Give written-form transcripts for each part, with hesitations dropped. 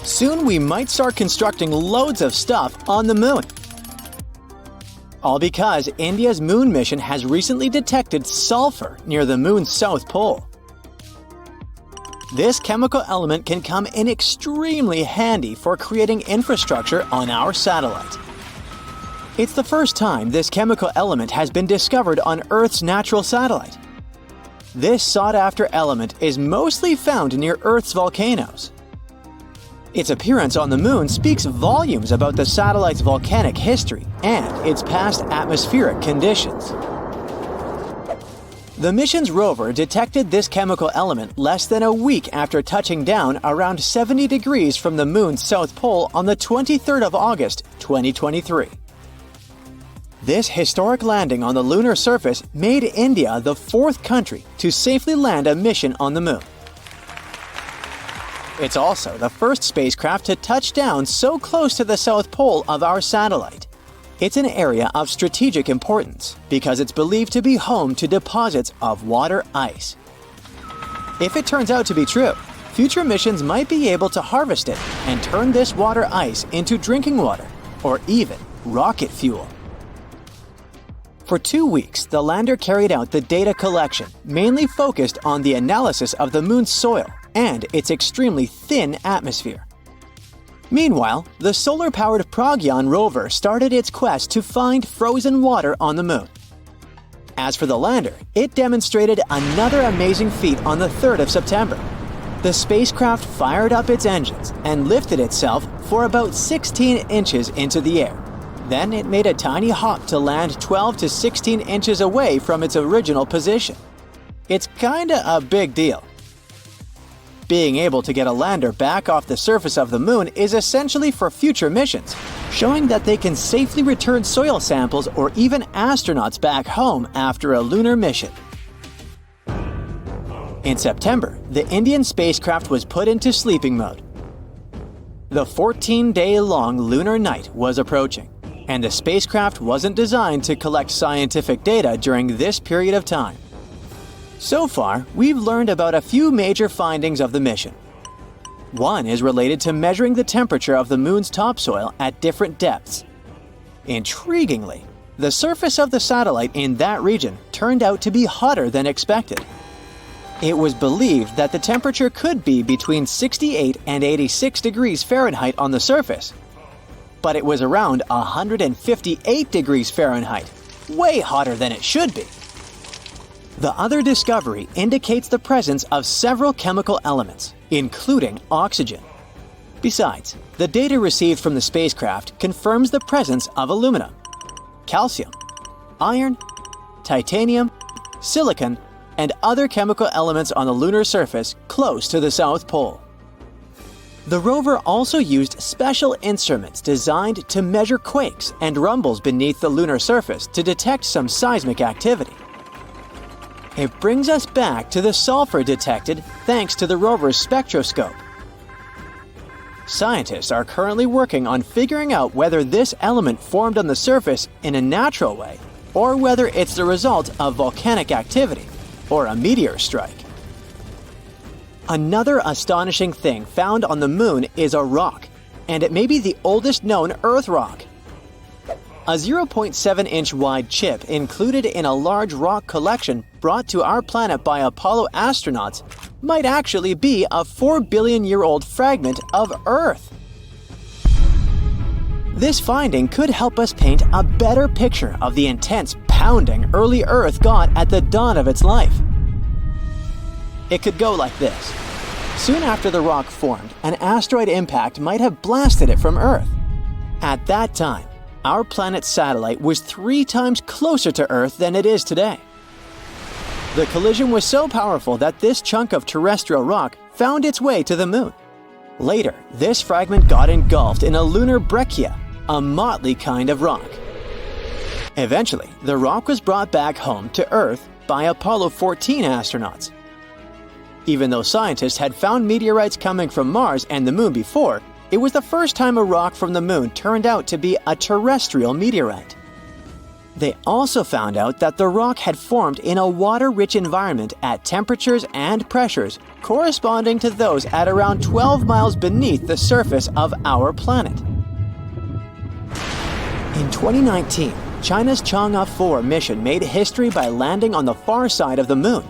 Soon we might start constructing loads of stuff on the moon. All because India's moon mission has recently detected sulfur near the moon's south pole. This chemical element can come in extremely handy for creating infrastructure on our satellite. It's the first time this chemical element has been discovered on Earth's natural satellite. This sought-after element is mostly found near Earth's volcanoes. Its appearance on the moon speaks volumes about the satellite's volcanic history and its past atmospheric conditions. The mission's rover detected this chemical element less than a week after touching down around 70 degrees from the moon's south pole on the 23rd of August, 2023. This historic landing on the lunar surface made India the fourth country to safely land a mission on the moon. It's also the first spacecraft to touch down so close to the south pole of our satellite. It's an area of strategic importance because it's believed to be home to deposits of water ice. If it turns out to be true, future missions might be able to harvest it and turn this water ice into drinking water or even rocket fuel. For 2 weeks, the lander carried out the data collection, mainly focused on the analysis of the moon's soil and its extremely thin atmosphere. Meanwhile, the solar-powered Pragyan rover started its quest to find frozen water on the moon. As for the lander, it demonstrated another amazing feat on the 3rd of September. The spacecraft fired up its engines and lifted itself for about 16 inches into the air. Then it made a tiny hop to land 12 to 16 inches away from its original position. It's kinda a big deal. Being able to get a lander back off the surface of the moon is essentially for future missions, showing that they can safely return soil samples or even astronauts back home after a lunar mission. In September, the Indian spacecraft was put into sleeping mode. The 14-day-long lunar night was approaching, and the spacecraft wasn't designed to collect scientific data during this period of time. So far, we've learned about a few major findings of the mission. One is related to measuring the temperature of the moon's topsoil at different depths. Intriguingly, the surface of the satellite in that region turned out to be hotter than expected. It was believed that the temperature could be between 68 and 86 degrees Fahrenheit on the surface, but it was around 158 degrees Fahrenheit, way hotter than it should be. The other discovery indicates the presence of several chemical elements, including oxygen. Besides, the data received from the spacecraft confirms the presence of aluminum, calcium, iron, titanium, silicon, and other chemical elements on the lunar surface close to the South Pole. The rover also used special instruments designed to measure quakes and rumbles beneath the lunar surface to detect some seismic activity. It brings us back to the sulfur detected thanks to the rover's spectroscope. Scientists are currently working on figuring out whether this element formed on the surface in a natural way or whether it's the result of volcanic activity or a meteor strike. Another astonishing thing found on the moon is a rock, and it may be the oldest known Earth rock. A 0.7-inch wide chip included in a large rock collection brought to our planet by Apollo astronauts might actually be a 4-billion-year-old fragment of Earth. This finding could help us paint a better picture of the intense pounding early Earth got at the dawn of its life. It could go like this. Soon after the rock formed, an asteroid impact might have blasted it from Earth. At that time, our planet's satellite was 3 times closer to Earth than it is today. The collision was so powerful that this chunk of terrestrial rock found its way to the moon. Later, this fragment got engulfed in a lunar breccia, a motley kind of rock. Eventually, the rock was brought back home to Earth by Apollo 14 astronauts. Even though scientists had found meteorites coming from Mars and the moon before, it was the first time a rock from the moon turned out to be a terrestrial meteorite. They also found out that the rock had formed in a water-rich environment at temperatures and pressures corresponding to those at around 12 miles beneath the surface of our planet. In 2019, China's Chang'e 4 mission made history by landing on the far side of the moon.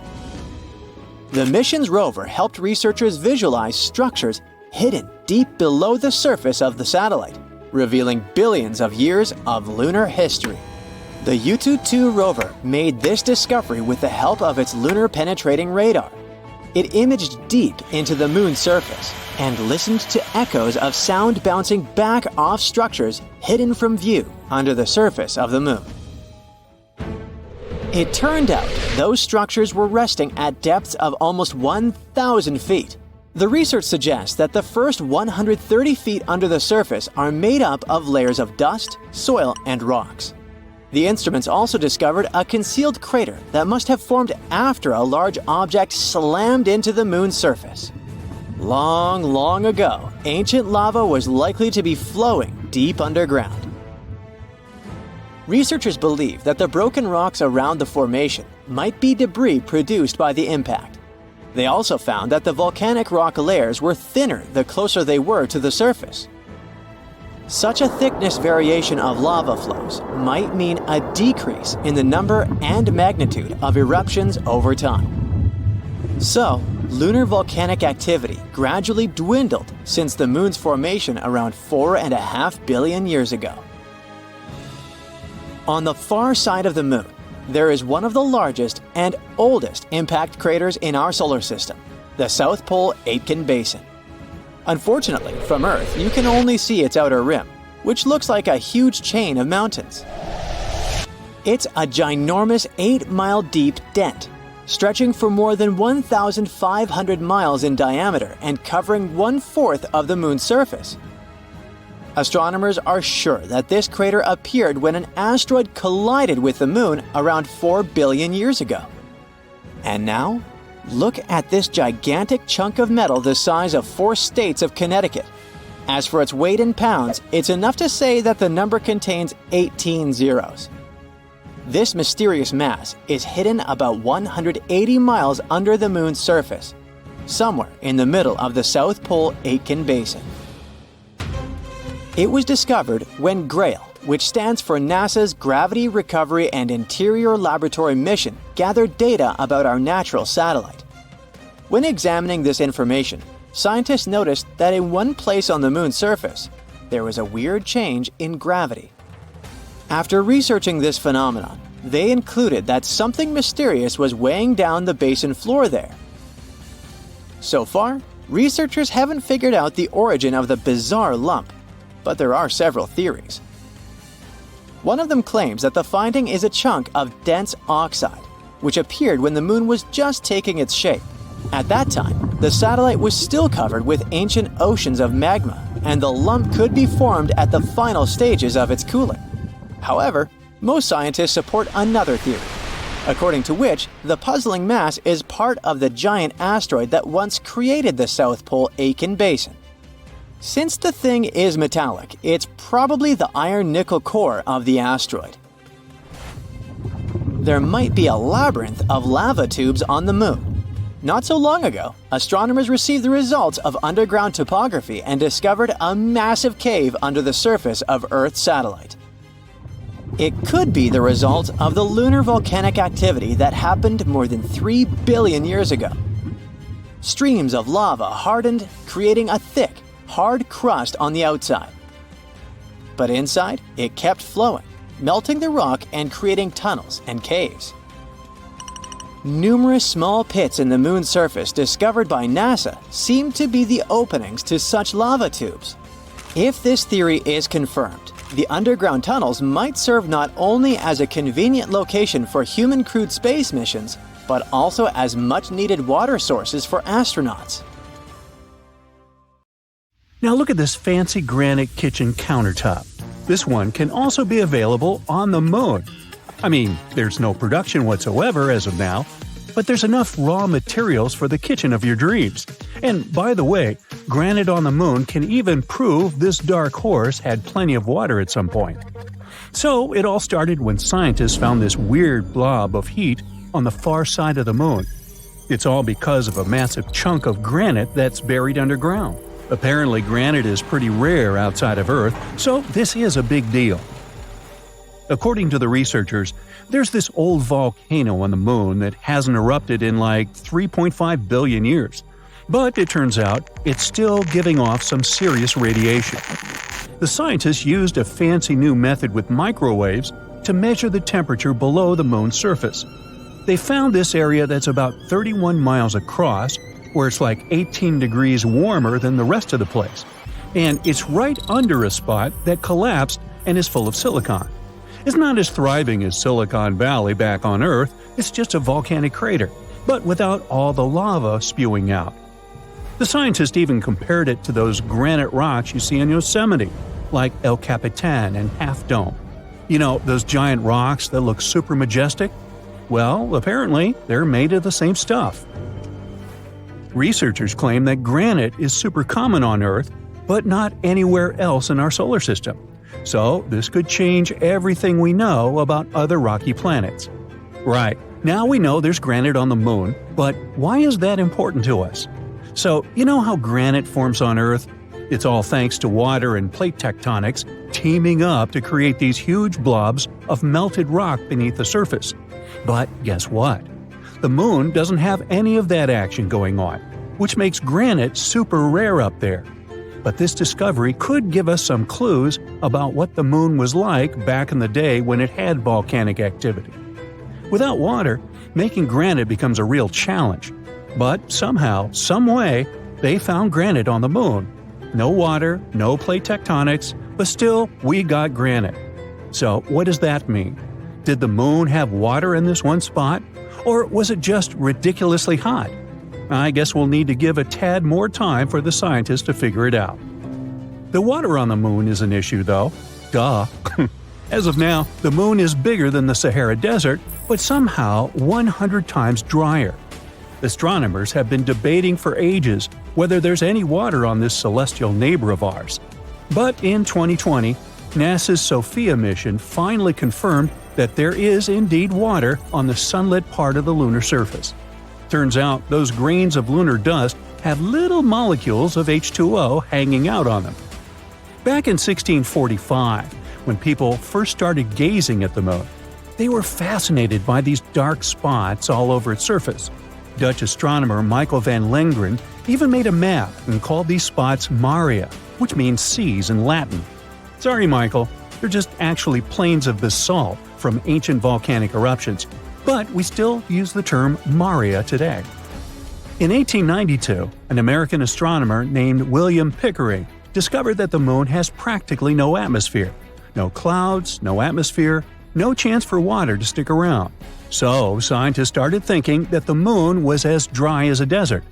The mission's rover helped researchers visualize structures hidden deep below the surface of the satellite, revealing billions of years of lunar history. The Yutu-2 rover made this discovery with the help of its lunar penetrating radar. It imaged deep into the moon's surface and listened to echoes of sound bouncing back off structures hidden from view under the surface of the moon. It turned out those structures were resting at depths of almost 1,000 feet. The research suggests that the first 130 feet under the surface are made up of layers of dust, soil, and rocks. The instruments also discovered a concealed crater that must have formed after a large object slammed into the moon's surface. Long, long ago, ancient lava was likely to be flowing deep underground. Researchers believe that the broken rocks around the formation might be debris produced by the impact. They also found that the volcanic rock layers were thinner the closer they were to the surface. Such a thickness variation of lava flows might mean a decrease in the number and magnitude of eruptions over time. So, lunar volcanic activity gradually dwindled since the moon's formation around 4.5 billion years ago. On the far side of the moon, there is one of the largest and oldest impact craters in our solar system, the South Pole Aitken Basin. Unfortunately, from Earth, you can only see its outer rim, which looks like a huge chain of mountains. It's a ginormous 8-mile deep dent, stretching for more than 1,500 miles in diameter and covering 1/4 of the moon's surface. Astronomers are sure that this crater appeared when an asteroid collided with the moon around 4 billion years ago. And now, look at this gigantic chunk of metal the size of 4 states of Connecticut. As for its weight in pounds, it's enough to say that the number contains 18 zeros. This mysterious mass is hidden about 180 miles under the moon's surface, somewhere in the middle of the South Pole Aitken Basin. It was discovered when GRAIL, which stands for NASA's Gravity Recovery and Interior Laboratory Mission, gathered data about our natural satellite. When examining this information, scientists noticed that in one place on the moon's surface, there was a weird change in gravity. After researching this phenomenon, they concluded that something mysterious was weighing down the basin floor there. So far, researchers haven't figured out the origin of the bizarre lump, but there are several theories. One of them claims that the finding is a chunk of dense oxide, which appeared when the moon was just taking its shape. At that time, the satellite was still covered with ancient oceans of magma, and the lump could be formed at the final stages of its cooling. However, most scientists support another theory, according to which the puzzling mass is part of the giant asteroid that once created the South Pole Aitken Basin. Since the thing is metallic, it's probably the iron-nickel core of the asteroid. There might be a labyrinth of lava tubes on the moon. Not so long ago, astronomers received the results of underground topography and discovered a massive cave under the surface of Earth's satellite. It could be the result of the lunar volcanic activity that happened more than 3 billion years ago. Streams of lava hardened, creating a thick, hard crust on the outside. But inside, it kept flowing, melting the rock and creating tunnels and caves. Numerous small pits in the moon's surface discovered by NASA seem to be the openings to such lava tubes. If this theory is confirmed, the underground tunnels might serve not only as a convenient location for human-crewed space missions, but also as much-needed water sources for astronauts. Now look at this fancy granite kitchen countertop. This one can also be available on the moon. I mean, there's no production whatsoever as of now, but there's enough raw materials for the kitchen of your dreams. And by the way, granite on the moon can even prove this dark horse had plenty of water at some point. So it all started when scientists found this weird blob of heat on the far side of the moon. It's all because of a massive chunk of granite that's buried underground. Apparently, granite is pretty rare outside of Earth, so this is a big deal. According to the researchers, there's this old volcano on the moon that hasn't erupted in like 3.5 billion years. But it turns out it's still giving off some serious radiation. The scientists used a fancy new method with microwaves to measure the temperature below the moon's surface. They found this area that's about 31 miles across, where it's like 18 degrees warmer than the rest of the place. And it's right under a spot that collapsed and is full of silicon. It's not as thriving as Silicon Valley back on Earth, it's just a volcanic crater, but without all the lava spewing out. The scientists even compared it to those granite rocks you see in Yosemite, like El Capitan and Half Dome. You know, those giant rocks that look super majestic? Well, apparently, they're made of the same stuff. Researchers claim that granite is super common on Earth, but not anywhere else in our solar system. So, this could change everything we know about other rocky planets. Right, now we know there's granite on the moon, but why is that important to us? So, you know how granite forms on Earth? It's all thanks to water and plate tectonics teaming up to create these huge blobs of melted rock beneath the surface. But guess what? The moon doesn't have any of that action going on, which makes granite super rare up there. But this discovery could give us some clues about what the moon was like back in the day when it had volcanic activity. Without water, making granite becomes a real challenge. But somehow, someway, they found granite on the moon. No water, no plate tectonics, but still, we got granite. So what does that mean? Did the moon have water in this one spot? Or was it just ridiculously hot? I guess we'll need to give a tad more time for the scientists to figure it out. The water on the moon is an issue, though. Duh. As of now, the moon is bigger than the Sahara Desert, but somehow 100 times drier. Astronomers have been debating for ages whether there's any water on this celestial neighbor of ours. But in 2020, NASA's SOFIA mission finally confirmed that there is indeed water on the sunlit part of the lunar surface. Turns out those grains of lunar dust have little molecules of H2O hanging out on them. Back in 1645, when people first started gazing at the moon, they were fascinated by these dark spots all over its surface. Dutch astronomer Michael van Lengren even made a map and called these spots Maria, which means seas in Latin. Sorry, Michael, they're just actually plains of basalt from ancient volcanic eruptions, but we still use the term Maria today. In 1892, an American astronomer named William Pickering discovered that the moon has practically no atmosphere. No clouds, no atmosphere, no chance for water to stick around. So, scientists started thinking that the moon was as dry as a desert.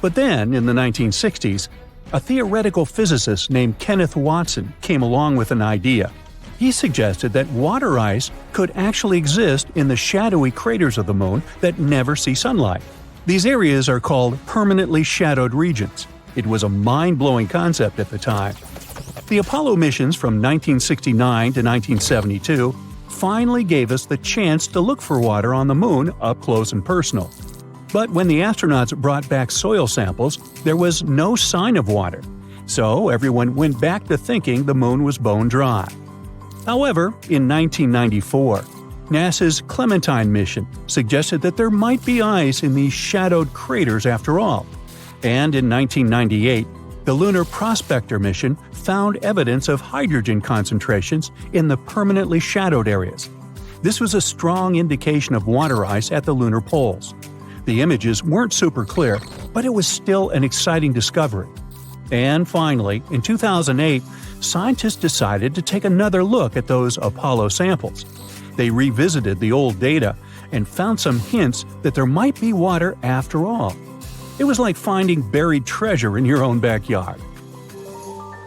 But then, in the 1960s, a theoretical physicist named Kenneth Watson came along with an idea. He suggested that water ice could actually exist in the shadowy craters of the moon that never see sunlight. These areas are called permanently shadowed regions. It was a mind-blowing concept at the time. The Apollo missions from 1969 to 1972 finally gave us the chance to look for water on the moon up close and personal. But when the astronauts brought back soil samples, there was no sign of water. So everyone went back to thinking the moon was bone dry. However, in 1994, NASA's Clementine mission suggested that there might be ice in these shadowed craters after all. And in 1998, the Lunar Prospector mission found evidence of hydrogen concentrations in the permanently shadowed areas. This was a strong indication of water ice at the lunar poles. The images weren't super clear, but it was still an exciting discovery. And finally, in 2008, scientists decided to take another look at those Apollo samples. They revisited the old data and found some hints that there might be water after all. It was like finding buried treasure in your own backyard.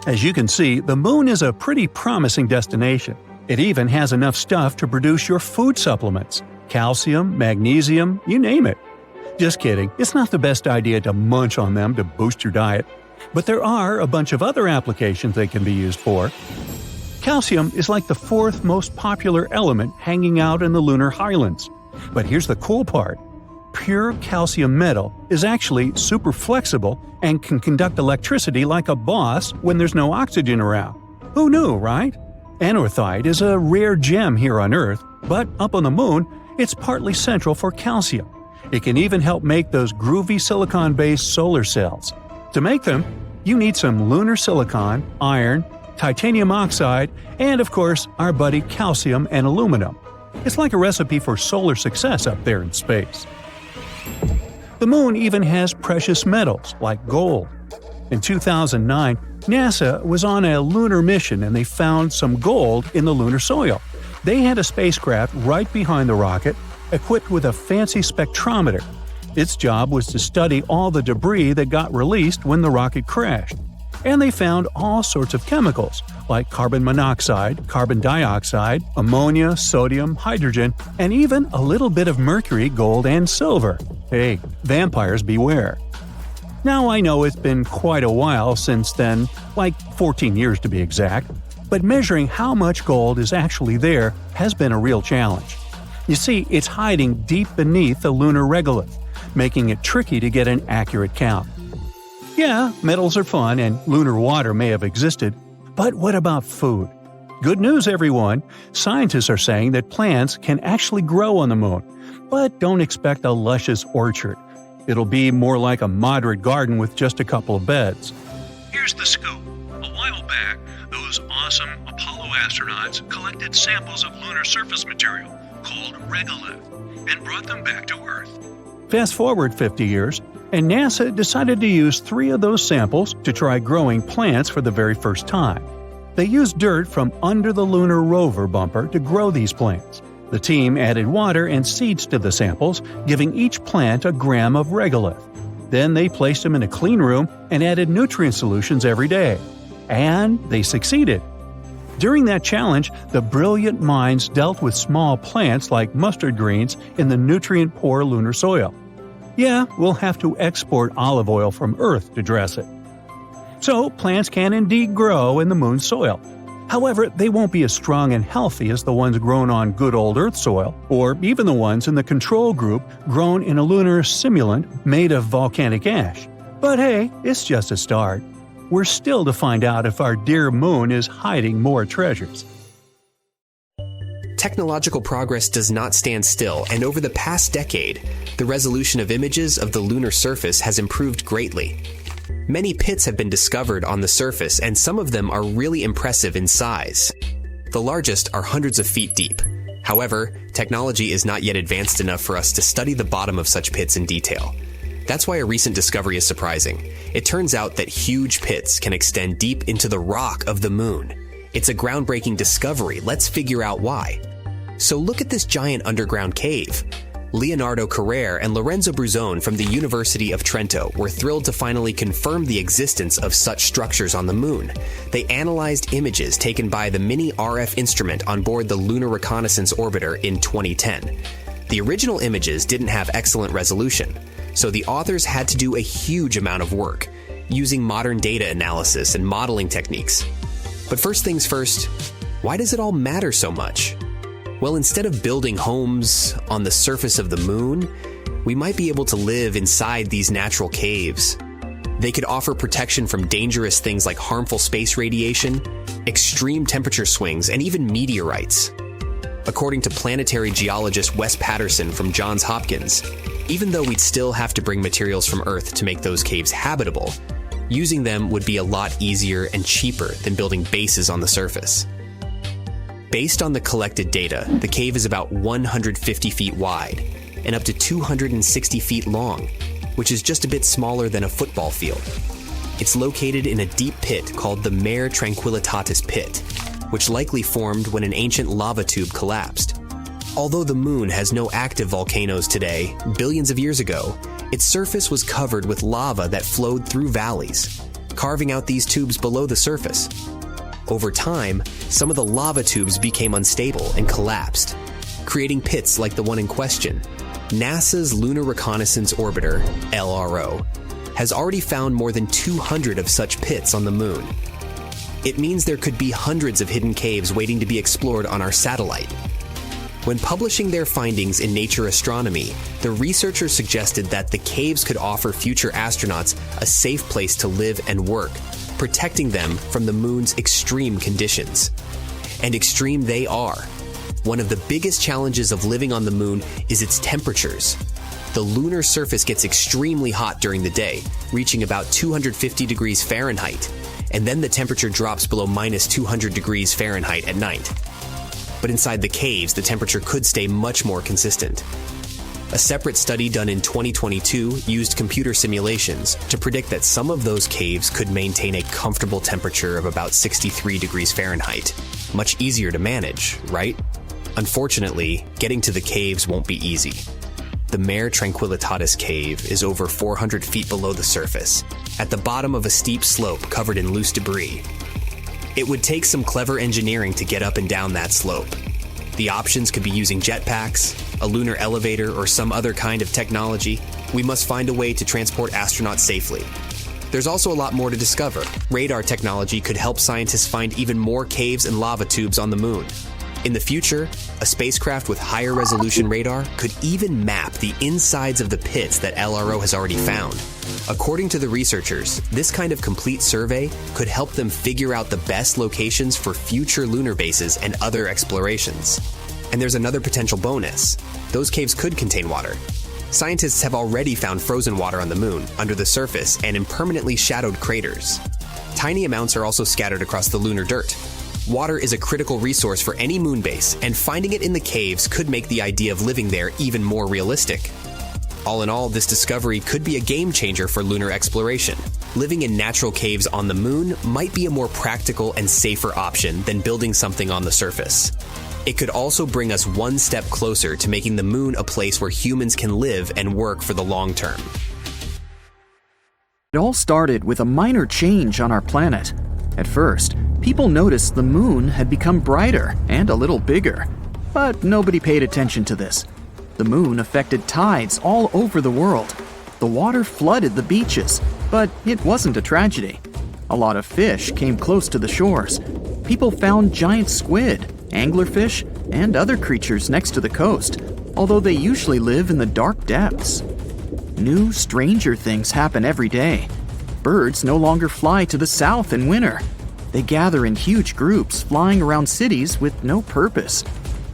As you can see, the moon is a pretty promising destination. It even has enough stuff to produce your food supplements – calcium, magnesium, you name it. Just kidding, it's not the best idea to munch on them to boost your diet. But there are a bunch of other applications they can be used for. Calcium is like the fourth most popular element hanging out in the lunar highlands. But here's the cool part. Pure calcium metal is actually super flexible and can conduct electricity like a boss when there's no oxygen around. Who knew, right? Anorthite is a rare gem here on Earth, but up on the Moon, it's partly central for calcium. It can even help make those groovy silicon-based solar cells. To make them, you need some lunar silicon, iron, titanium oxide, and of course, our buddy calcium and aluminum. It's like a recipe for solar success up there in space. The Moon even has precious metals like gold. In 2009, NASA was on a lunar mission and they found some gold in the lunar soil. They had a spacecraft right behind the rocket, equipped with a fancy spectrometer. Its job was to study all the debris that got released when the rocket crashed. And they found all sorts of chemicals, like carbon monoxide, carbon dioxide, ammonia, sodium, hydrogen, and even a little bit of mercury, gold, and silver. Hey, vampires beware. Now I know it's been quite a while since then, like 14 years to be exact, but measuring how much gold is actually there has been a real challenge. You see, it's hiding deep beneath the lunar regolith, making it tricky to get an accurate count. Yeah, metals are fun and lunar water may have existed, but what about food? Good news, everyone! Scientists are saying that plants can actually grow on the Moon, but don't expect a luscious orchard. It'll be more like a moderate garden with just a couple of beds. Here's the scoop. A while back, those awesome Apollo astronauts collected samples of lunar surface material called regolith and brought them back to Earth. Fast forward 50 years, and NASA decided to use 3 of those samples to try growing plants for the very first time. They used dirt from under the lunar rover bumper to grow these plants. The team added water and seeds to the samples, giving each plant a gram of regolith. Then they placed them in a clean room and added nutrient solutions every day. And they succeeded. During that challenge, the brilliant minds dealt with small plants like mustard greens in the nutrient-poor lunar soil. Yeah, we'll have to export olive oil from Earth to dress it. So, plants can indeed grow in the Moon's soil. However, they won't be as strong and healthy as the ones grown on good old Earth soil, or even the ones in the control group grown in a lunar simulant made of volcanic ash. But hey, it's just a start. We're still to find out if our dear Moon is hiding more treasures. Technological progress does not stand still, and over the past decade, the resolution of images of the lunar surface has improved greatly. Many pits have been discovered on the surface, and some of them are really impressive in size. The largest are hundreds of feet deep. However, technology is not yet advanced enough for us to study the bottom of such pits in detail. That's why a recent discovery is surprising. It turns out that huge pits can extend deep into the rock of the Moon. It's a groundbreaking discovery. Let's figure out why. So look at this giant underground cave. Leonardo Carrere and Lorenzo Bruzone from the University of Trento were thrilled to finally confirm the existence of such structures on the Moon. They analyzed images taken by the mini RF instrument on board the Lunar Reconnaissance Orbiter in 2010. The original images didn't have excellent resolution, so the authors had to do a huge amount of work, using modern data analysis and modeling techniques. But first things first, why does it all matter so much? Well, instead of building homes on the surface of the Moon, we might be able to live inside these natural caves. They could offer protection from dangerous things like harmful space radiation, extreme temperature swings, and even meteorites. According to planetary geologist Wes Patterson from Johns Hopkins, even though we'd still have to bring materials from Earth to make those caves habitable, using them would be a lot easier and cheaper than building bases on the surface. Based on the collected data, the cave is about 150 feet wide and up to 260 feet long, which is just a bit smaller than a football field. It's located in a deep pit called the Mare Tranquillitatis Pit, which likely formed when an ancient lava tube collapsed. Although the Moon has no active volcanoes today, billions of years ago, its surface was covered with lava that flowed through valleys, carving out these tubes below the surface. Over time, some of the lava tubes became unstable and collapsed, creating pits like the one in question. NASA's Lunar Reconnaissance Orbiter, LRO, has already found more than 200 of such pits on the Moon. It means there could be hundreds of hidden caves waiting to be explored on our satellite. When publishing their findings in Nature Astronomy, the researchers suggested that the caves could offer future astronauts a safe place to live and work, protecting them from the moon's extreme conditions. And extreme they are. One of the biggest challenges of living on the moon is its temperatures. The lunar surface gets extremely hot during the day, reaching about 250 degrees Fahrenheit, and then the temperature drops below minus 200 degrees Fahrenheit at night. But inside the caves, the temperature could stay much more consistent. A separate study done in 2022 used computer simulations to predict that some of those caves could maintain a comfortable temperature of about 63 degrees Fahrenheit. Much easier to manage, right? Unfortunately, getting to the caves won't be easy. The Mare Tranquillitatis cave is over 400 feet below the surface, at the bottom of a steep slope covered in loose debris. It would take some clever engineering to get up and down that slope. The options could be using jetpacks, a lunar elevator, or some other kind of technology. We must find a way to transport astronauts safely. There's also a lot more to discover. Radar technology could help scientists find even more caves and lava tubes on the moon. In the future, a spacecraft with higher resolution radar could even map the insides of the pits that LRO has already found. According to the researchers, this kind of complete survey could help them figure out the best locations for future lunar bases and other explorations. And there's another potential bonus. Those caves could contain water. Scientists have already found frozen water on the moon, under the surface, and in permanently shadowed craters. Tiny amounts are also scattered across the lunar dirt. Water is a critical resource for any moon base, and finding it in the caves could make the idea of living there even more realistic. All in all, this discovery could be a game changer for lunar exploration. Living in natural caves on the moon might be a more practical and safer option than building something on the surface. It could also bring us one step closer to making the moon a place where humans can live and work for the long term. It all started with a minor change on our planet. At first, people noticed the moon had become brighter and a little bigger, but nobody paid attention to this. The moon affected tides all over the world. The water flooded the beaches, but it wasn't a tragedy. A lot of fish came close to the shores. People found giant squid, anglerfish, and other creatures next to the coast, although they usually live in the dark depths. New, stranger things happen every day. Birds no longer fly to the south in winter. They gather in huge groups, flying around cities with no purpose.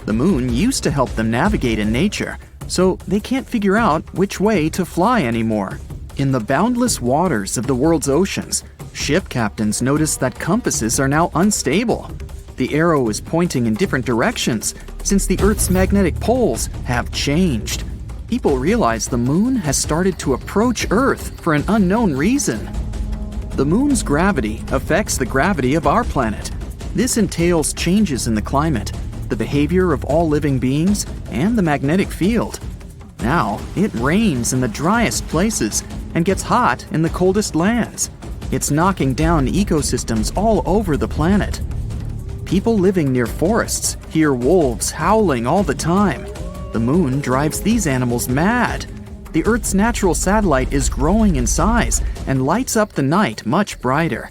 The moon used to help them navigate in nature, so they can't figure out which way to fly anymore. In the boundless waters of the world's oceans, ship captains notice that compasses are now unstable. The arrow is pointing in different directions since the Earth's magnetic poles have changed. People realize the moon has started to approach Earth for an unknown reason. The moon's gravity affects the gravity of our planet. This entails changes in the climate, the behavior of all living beings, and the magnetic field. Now, it rains in the driest places and gets hot in the coldest lands. It's knocking down ecosystems all over the planet. People living near forests hear wolves howling all the time. The moon drives these animals mad. The Earth's natural satellite is growing in size and lights up the night much brighter.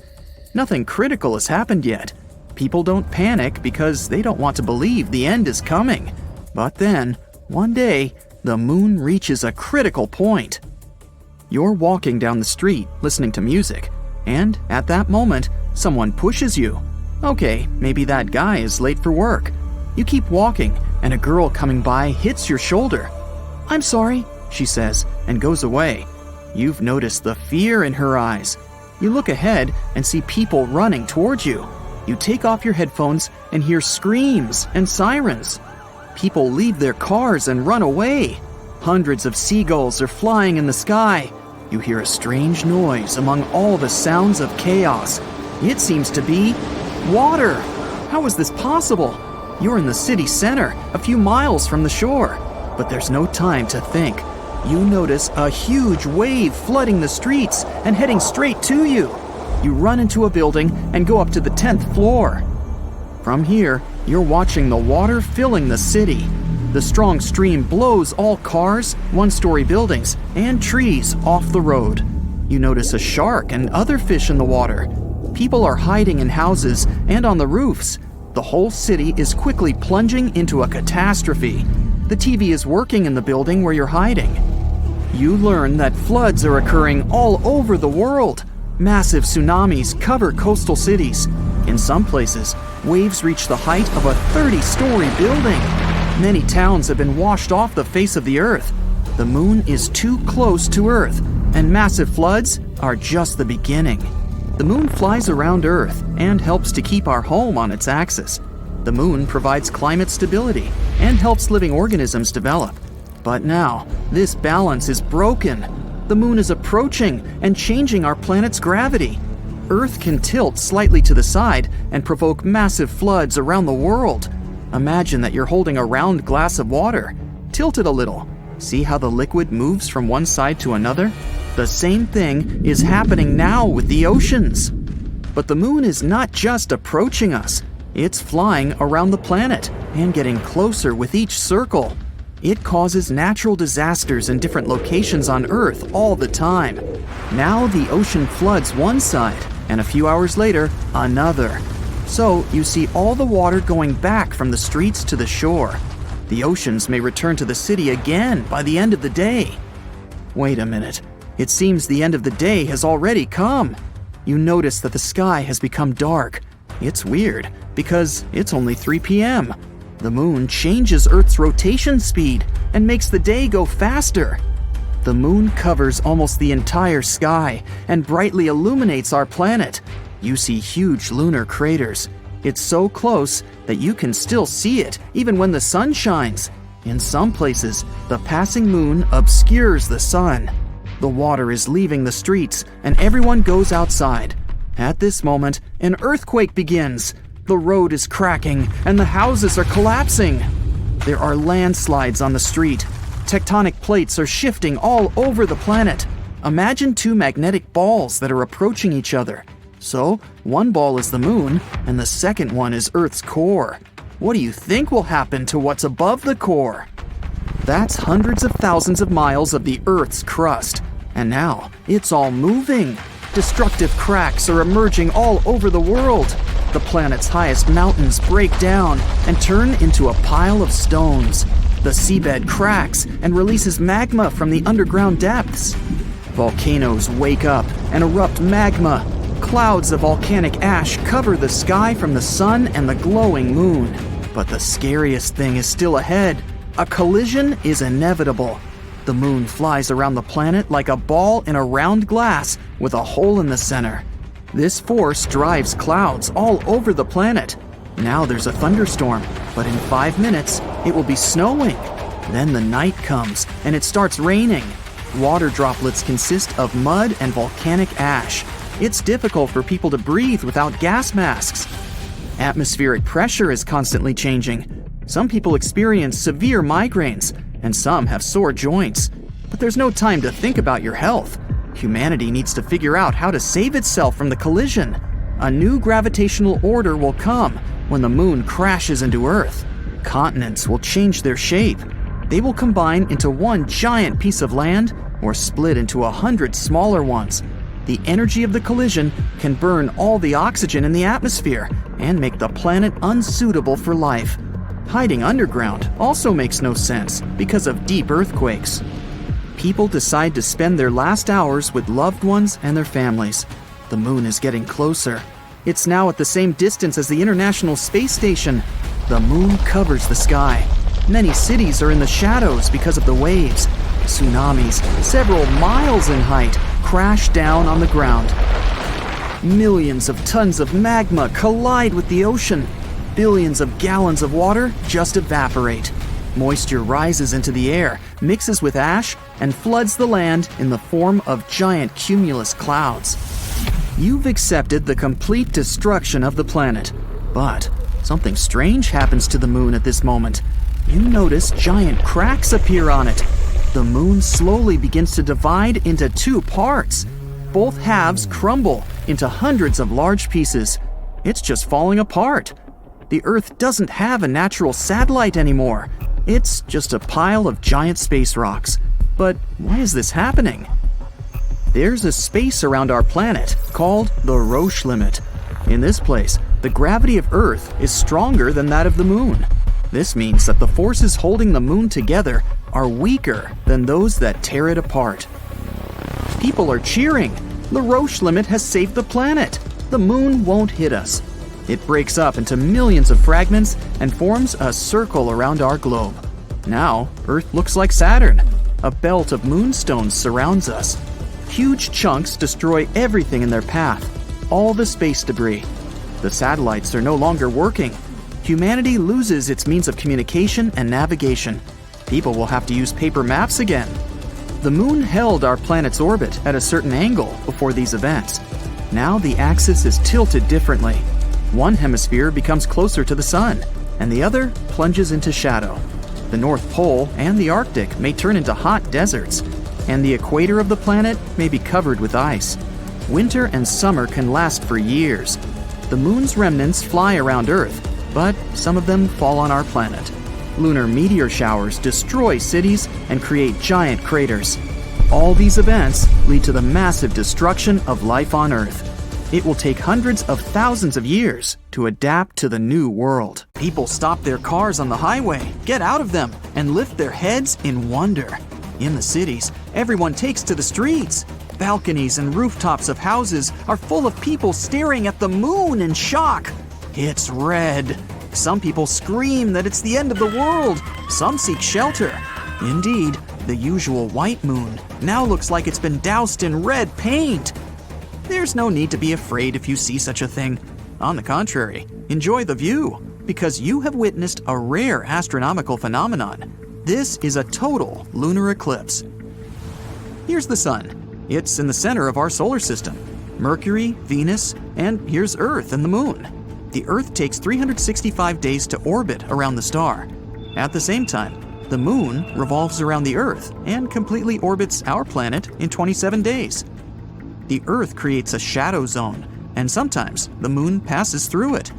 Nothing critical has happened yet. People don't panic because they don't want to believe the end is coming. But then, one day, the moon reaches a critical point. You're walking down the street listening to music, and at that moment, someone pushes you. Okay, maybe that guy is late for work. You keep walking, and a girl coming by hits your shoulder. "I'm sorry," she says, and goes away. You've noticed the fear in her eyes. You look ahead and see people running towards you. You take off your headphones and hear screams and sirens. People leave their cars and run away. Hundreds of seagulls are flying in the sky. You hear a strange noise among all the sounds of chaos. It seems to be water. How is this possible? You're in the city center, a few miles from the shore. But there's no time to think. You notice a huge wave flooding the streets and heading straight to you. You run into a building and go up to the 10th floor. From here, you're watching the water filling the city. The strong stream blows all cars, one-story buildings, and trees off the road. You notice a shark and other fish in the water. People are hiding in houses and on the roofs. The whole city is quickly plunging into a catastrophe. The TV is working in the building where you're hiding. You learn that floods are occurring all over the world. Massive tsunamis cover coastal cities. In some places, waves reach the height of a 30-story building. Many towns have been washed off the face of the earth. The moon is too close to Earth, and massive floods are just the beginning. The moon flies around Earth and helps to keep our home on its axis. The moon provides climate stability and helps living organisms develop. But now, this balance is broken. The moon is approaching and changing our planet's gravity. Earth can tilt slightly to the side and provoke massive floods around the world. Imagine that you're holding a round glass of water. Tilt it a little. See how the liquid moves from one side to another? The same thing is happening now with the oceans. But the moon is not just approaching us. It's flying around the planet and getting closer with each circle. It causes natural disasters in different locations on Earth all the time. Now the ocean floods one side, and a few hours later, another. So you see all the water going back from the streets to the shore. The oceans may return to the city again by the end of the day. Wait a minute. It seems the end of the day has already come. You notice that the sky has become dark. It's weird, because it's only 3 p.m. The moon changes Earth's rotation speed and makes the day go faster. The moon covers almost the entire sky and brightly illuminates our planet. You see huge lunar craters. It's so close that you can still see it even when the sun shines. In some places, the passing moon obscures the sun. The water is leaving the streets and everyone goes outside. At this moment, an earthquake begins. The road is cracking and the houses are collapsing. There are landslides on the street. Tectonic plates are shifting all over the planet. Imagine two magnetic balls that are approaching each other. So, one ball is the moon, and the second one is Earth's core. What do you think will happen to what's above the core? That's hundreds of thousands of miles of the Earth's crust. And now, it's all moving. Destructive cracks are emerging all over the world. The planet's highest mountains break down and turn into a pile of stones. The seabed cracks and releases magma from the underground depths. Volcanoes wake up and erupt magma. Clouds of volcanic ash cover the sky from the sun and the glowing moon. But the scariest thing is still ahead. A collision is inevitable. The moon flies around the planet like a ball in a round glass with a hole in the center. This force drives clouds all over the planet. Now there's a thunderstorm, but in 5 minutes, it will be snowing. Then the night comes, and it starts raining. Water droplets consist of mud and volcanic ash. It's difficult for people to breathe without gas masks. Atmospheric pressure is constantly changing. Some people experience severe migraines, and some have sore joints. But there's no time to think about your health. Humanity needs to figure out how to save itself from the collision. A new gravitational order will come when the moon crashes into Earth. Continents will change their shape. They will combine into one giant piece of land or split into 100 smaller ones. The energy of the collision can burn all the oxygen in the atmosphere and make the planet unsuitable for life. Hiding underground also makes no sense because of deep earthquakes. People decide to spend their last hours with loved ones and their families. The moon is getting closer. It's now at the same distance as the International Space Station. The moon covers the sky. Many cities are in the shadows because of the waves. Tsunamis, several miles in height, crash down on the ground. Millions of tons of magma collide with the ocean. Billions of gallons of water just evaporate. Moisture rises into the air, mixes with ash, and floods the land in the form of giant cumulus clouds. You've accepted the complete destruction of the planet. But something strange happens to the moon at this moment. You notice giant cracks appear on it. The moon slowly begins to divide into 2 parts. Both halves crumble into hundreds of large pieces. It's just falling apart. The Earth doesn't have a natural satellite anymore. It's just a pile of giant space rocks. But why is this happening? There's a space around our planet called the Roche limit. In this place, the gravity of Earth is stronger than that of the Moon. This means that the forces holding the Moon together are weaker than those that tear it apart. People are cheering. The Roche limit has saved the planet. The Moon won't hit us. It breaks up into millions of fragments and forms a circle around our globe. Now, Earth looks like Saturn. A belt of moonstones surrounds us. Huge chunks destroy everything in their path, all the space debris. The satellites are no longer working. Humanity loses its means of communication and navigation. People will have to use paper maps again. The Moon held our planet's orbit at a certain angle before these events. Now the axis is tilted differently. One hemisphere becomes closer to the Sun, and the other plunges into shadow. The North Pole and the Arctic may turn into hot deserts, and the equator of the planet may be covered with ice. Winter and summer can last for years. The Moon's remnants fly around Earth, but some of them fall on our planet. Lunar meteor showers destroy cities and create giant craters. All these events lead to the massive destruction of life on Earth. It will take hundreds of thousands of years to adapt to the new world. People stop their cars on the highway, get out of them, and lift their heads in wonder. In the cities, everyone takes to the streets. Balconies and rooftops of houses are full of people staring at the Moon in shock. It's red. Some people scream that it's the end of the world. Some seek shelter. Indeed, the usual white moon now looks like it's been doused in red paint. There's no need to be afraid if you see such a thing. On the contrary, enjoy the view, because you have witnessed a rare astronomical phenomenon. This is a total lunar eclipse. Here's the Sun. It's in the center of our solar system. Mercury, Venus, and here's Earth and the Moon. The Earth takes 365 days to orbit around the star. At the same time, the Moon revolves around the Earth and completely orbits our planet in 27 days. The Earth creates a shadow zone, and sometimes the Moon passes through it.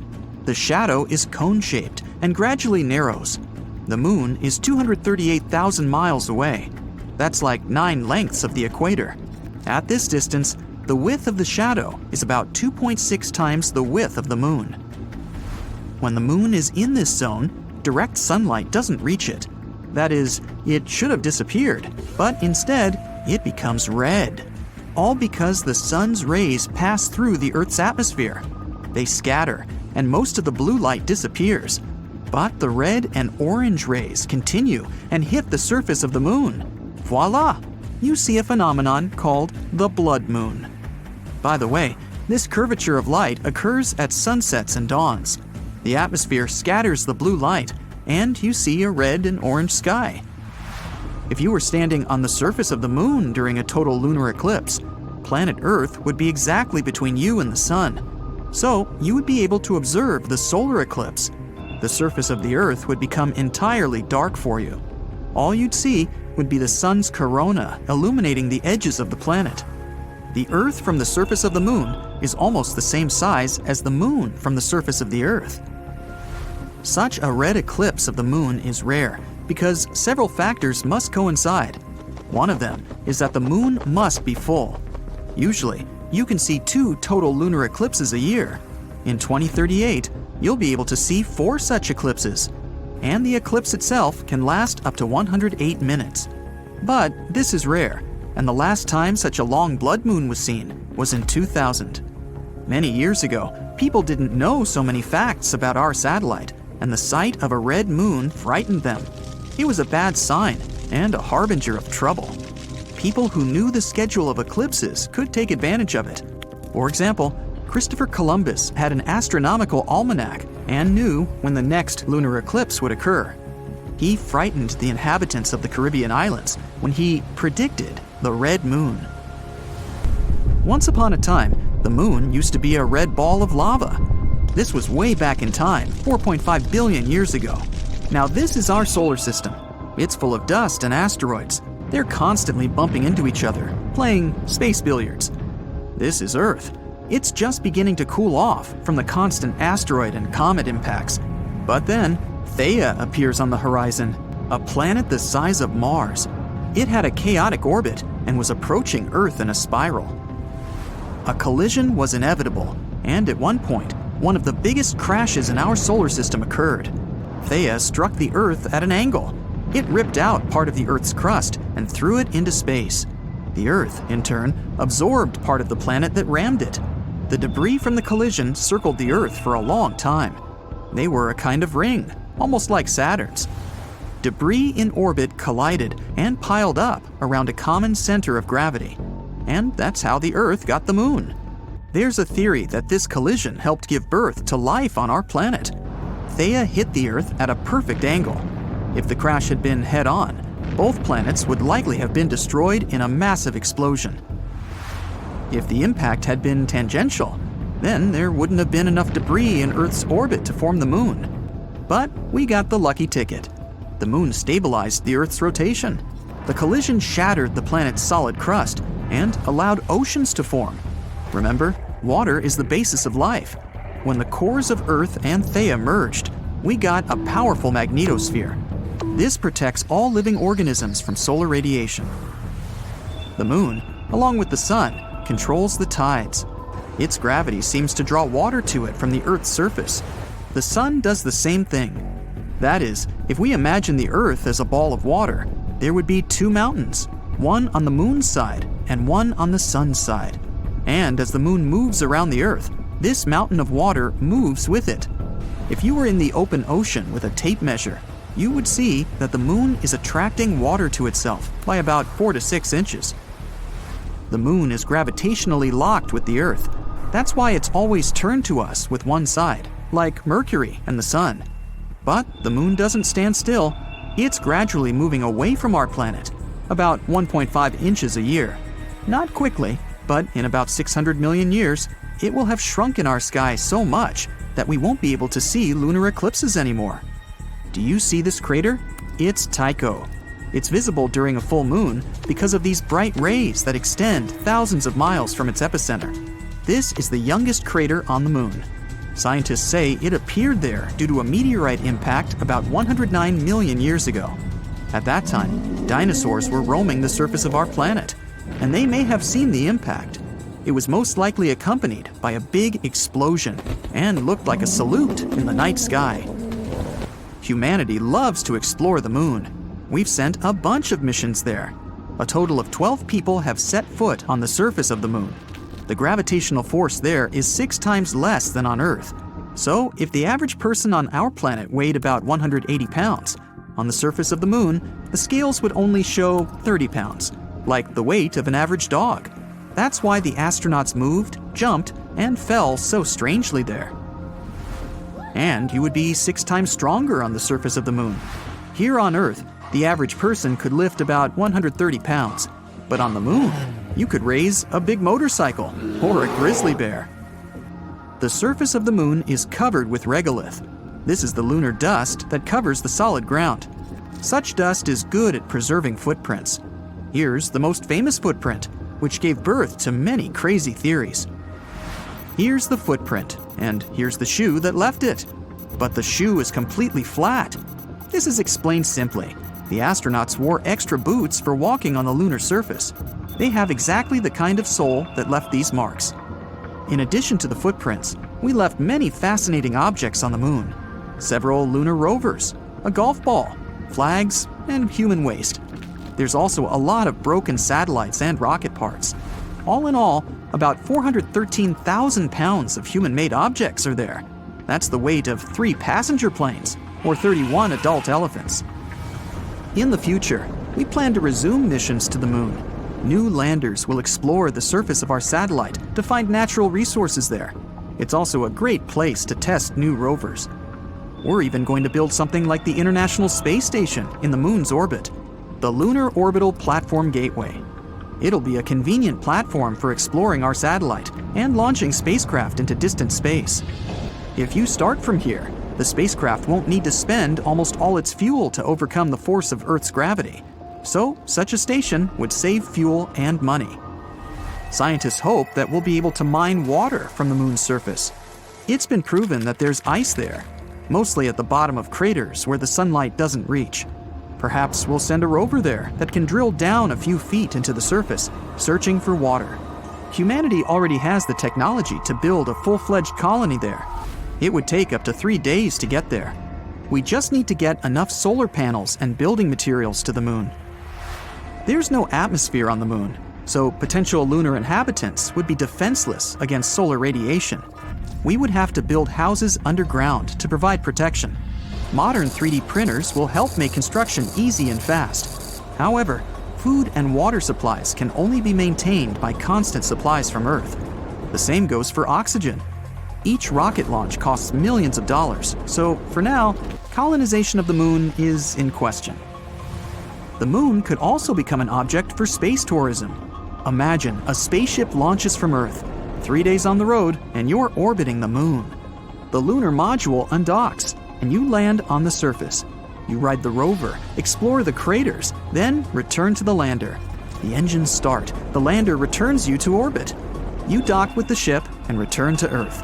The shadow is cone-shaped and gradually narrows. The Moon is 238,000 miles away. That's like 9 lengths of the equator. At this distance, the width of the shadow is about 2.6 times the width of the Moon. When the Moon is in this zone, direct sunlight doesn't reach it. That is, it should have disappeared, but instead, it becomes red. All because the Sun's rays pass through the Earth's atmosphere. They scatter, and most of the blue light disappears. But the red and orange rays continue and hit the surface of the Moon. Voila! You see a phenomenon called the blood moon. By the way, this curvature of light occurs at sunsets and dawns. The atmosphere scatters the blue light, and you see a red and orange sky. If you were standing on the surface of the Moon during a total lunar eclipse, planet Earth would be exactly between you and the Sun. So you would be able to observe the solar eclipse. The surface of the Earth would become entirely dark for you. All you'd see would be the Sun's corona illuminating the edges of the planet. The Earth from the surface of the Moon is almost the same size as the Moon from the surface of the Earth. Such a red eclipse of the Moon is rare because several factors must coincide. One of them is that the Moon must be full. Usually, you can see 2 total lunar eclipses a year. In 2038, you'll be able to see 4 such eclipses, and the eclipse itself can last up to 108 minutes. But this is rare, and the last time such a long blood moon was seen was in 2000. Many years ago, people didn't know so many facts about our satellite, and the sight of a red moon frightened them. It was a bad sign and a harbinger of trouble. People who knew the schedule of eclipses could take advantage of it. For example, Christopher Columbus had an astronomical almanac and knew when the next lunar eclipse would occur. He frightened the inhabitants of the Caribbean islands when he predicted the red moon. Once upon a time, the moon used to be a red ball of lava. This was way back in time, 4.5 billion years ago. Now this is our solar system. It's full of dust and asteroids. They're constantly bumping into each other, playing space billiards. This is Earth. It's just beginning to cool off from the constant asteroid and comet impacts. But then, Theia appears on the horizon, a planet the size of Mars. It had a chaotic orbit and was approaching Earth in a spiral. A collision was inevitable, and at one point, one of the biggest crashes in our solar system occurred. Theia struck the Earth at an angle. It ripped out part of the Earth's crust and threw it into space. The Earth, in turn, absorbed part of the planet that rammed it. The debris from the collision circled the Earth for a long time. They were a kind of ring, almost like Saturn's. Debris in orbit collided and piled up around a common center of gravity. And that's how the Earth got the Moon. There's a theory that this collision helped give birth to life on our planet. Theia hit the Earth at a perfect angle. If the crash had been head-on, both planets would likely have been destroyed in a massive explosion. If the impact had been tangential, then there wouldn't have been enough debris in Earth's orbit to form the Moon. But we got the lucky ticket. The Moon stabilized the Earth's rotation. The collision shattered the planet's solid crust and allowed oceans to form. Remember, water is the basis of life. When the cores of Earth and Theia merged, we got a powerful magnetosphere. This protects all living organisms from solar radiation. The Moon, along with the Sun, controls the tides. Its gravity seems to draw water to it from the Earth's surface. The Sun does the same thing. That is, if we imagine the Earth as a ball of water, there would be two mountains, one on the Moon's side and one on the Sun's side. And as the Moon moves around the Earth, this mountain of water moves with it. If you were in the open ocean with a tape measure, you would see that the Moon is attracting water to itself by about 4 to 6 inches. The Moon is gravitationally locked with the Earth. That's why it's always turned to us with one side, like Mercury and the Sun. But the Moon doesn't stand still. It's gradually moving away from our planet, about 1.5 inches a year. Not quickly, but in about 600 million years, it will have shrunk in our sky so much that we won't be able to see lunar eclipses anymore. Do you see this crater? It's Tycho. It's visible during a full moon because of these bright rays that extend thousands of miles from its epicenter. This is the youngest crater on the Moon. Scientists say it appeared there due to a meteorite impact about 109 million years ago. At that time, dinosaurs were roaming the surface of our planet, and they may have seen the impact. It was most likely accompanied by a big explosion and looked like a salute in the night sky. Humanity loves to explore the Moon. We've sent a bunch of missions there. A total of 12 people have set foot on the surface of the Moon. The gravitational force there is 6 times less than on Earth. So, if the average person on our planet weighed about 180 pounds, on the surface of the Moon, the scales would only show 30 pounds, like the weight of an average dog. That's why the astronauts moved, jumped, and fell so strangely there. And you would be 6 times stronger on the surface of the Moon. Here on Earth, the average person could lift about 130 pounds, but on the Moon, you could raise a big motorcycle or a grizzly bear. The surface of the Moon is covered with regolith. This is the lunar dust that covers the solid ground. Such dust is good at preserving footprints. Here's the most famous footprint, which gave birth to many crazy theories. Here's the footprint, and here's the shoe that left it. But the shoe is completely flat. This is explained simply. The astronauts wore extra boots for walking on the lunar surface. They have exactly the kind of sole that left these marks. In addition to the footprints, we left many fascinating objects on the Moon. Several lunar rovers, a golf ball, flags, and human waste. There's also a lot of broken satellites and rocket parts. All in all, about 413,000 pounds of human-made objects are there. That's the weight of 3 passenger planes, or 31 adult elephants. In the future, we plan to resume missions to the Moon. New landers will explore the surface of our satellite to find natural resources there. It's also a great place to test new rovers. We're even going to build something like the International Space Station in the Moon's orbit, the Lunar Orbital Platform Gateway. It'll be a convenient platform for exploring our satellite and launching spacecraft into distant space. If you start from here, the spacecraft won't need to spend almost all its fuel to overcome the force of Earth's gravity. So, such a station would save fuel and money. Scientists hope that we'll be able to mine water from the Moon's surface. It's been proven that there's ice there, mostly at the bottom of craters where the sunlight doesn't reach. Perhaps we'll send a rover there that can drill down a few feet into the surface, searching for water. Humanity already has the technology to build a full-fledged colony there. It would take up to 3 days to get there. We just need to get enough solar panels and building materials to the moon. There's no atmosphere on the moon, so potential lunar inhabitants would be defenseless against solar radiation. We would have to build houses underground to provide protection. Modern 3D printers will help make construction easy and fast. However, food and water supplies can only be maintained by constant supplies from Earth. The same goes for oxygen. Each rocket launch costs millions of dollars, so for now, colonization of the moon is in question. The moon could also become an object for space tourism. Imagine a spaceship launches from Earth, 3 days on the road, and you're orbiting the moon. The lunar module undocks, and you land on the surface. You ride the rover, explore the craters, then return to the lander. The engines start, the lander returns you to orbit. You dock with the ship and return to Earth.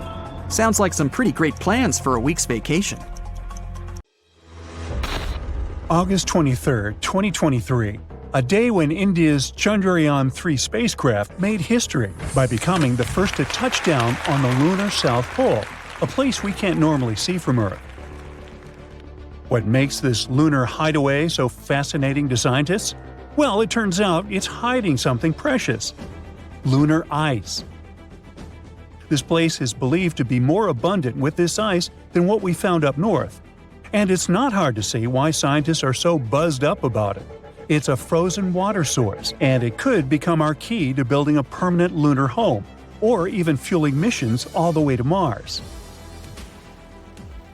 Sounds like some pretty great plans for a week's vacation. August 23, 2023, a day when India's Chandrayaan-3 spacecraft made history by becoming the first to touch down on the lunar South Pole, a place we can't normally see from Earth. What makes this lunar hideaway so fascinating to scientists? Well, it turns out it's hiding something precious: lunar ice. This place is believed to be more abundant with this ice than what we found up north. And it's not hard to see why scientists are so buzzed up about it. It's a frozen water source, and it could become our key to building a permanent lunar home, or even fueling missions all the way to Mars.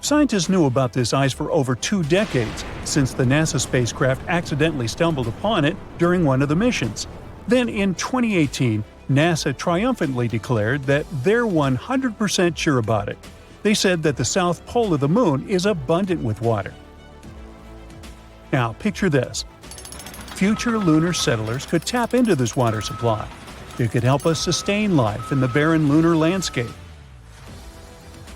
Scientists knew about this ice for over 2 decades, since the NASA spacecraft accidentally stumbled upon it during one of the missions. Then in 2018, NASA triumphantly declared that they're 100% sure about it. They said that the south pole of the moon is abundant with water. Now, picture this. Future lunar settlers could tap into this water supply. It could help us sustain life in the barren lunar landscape.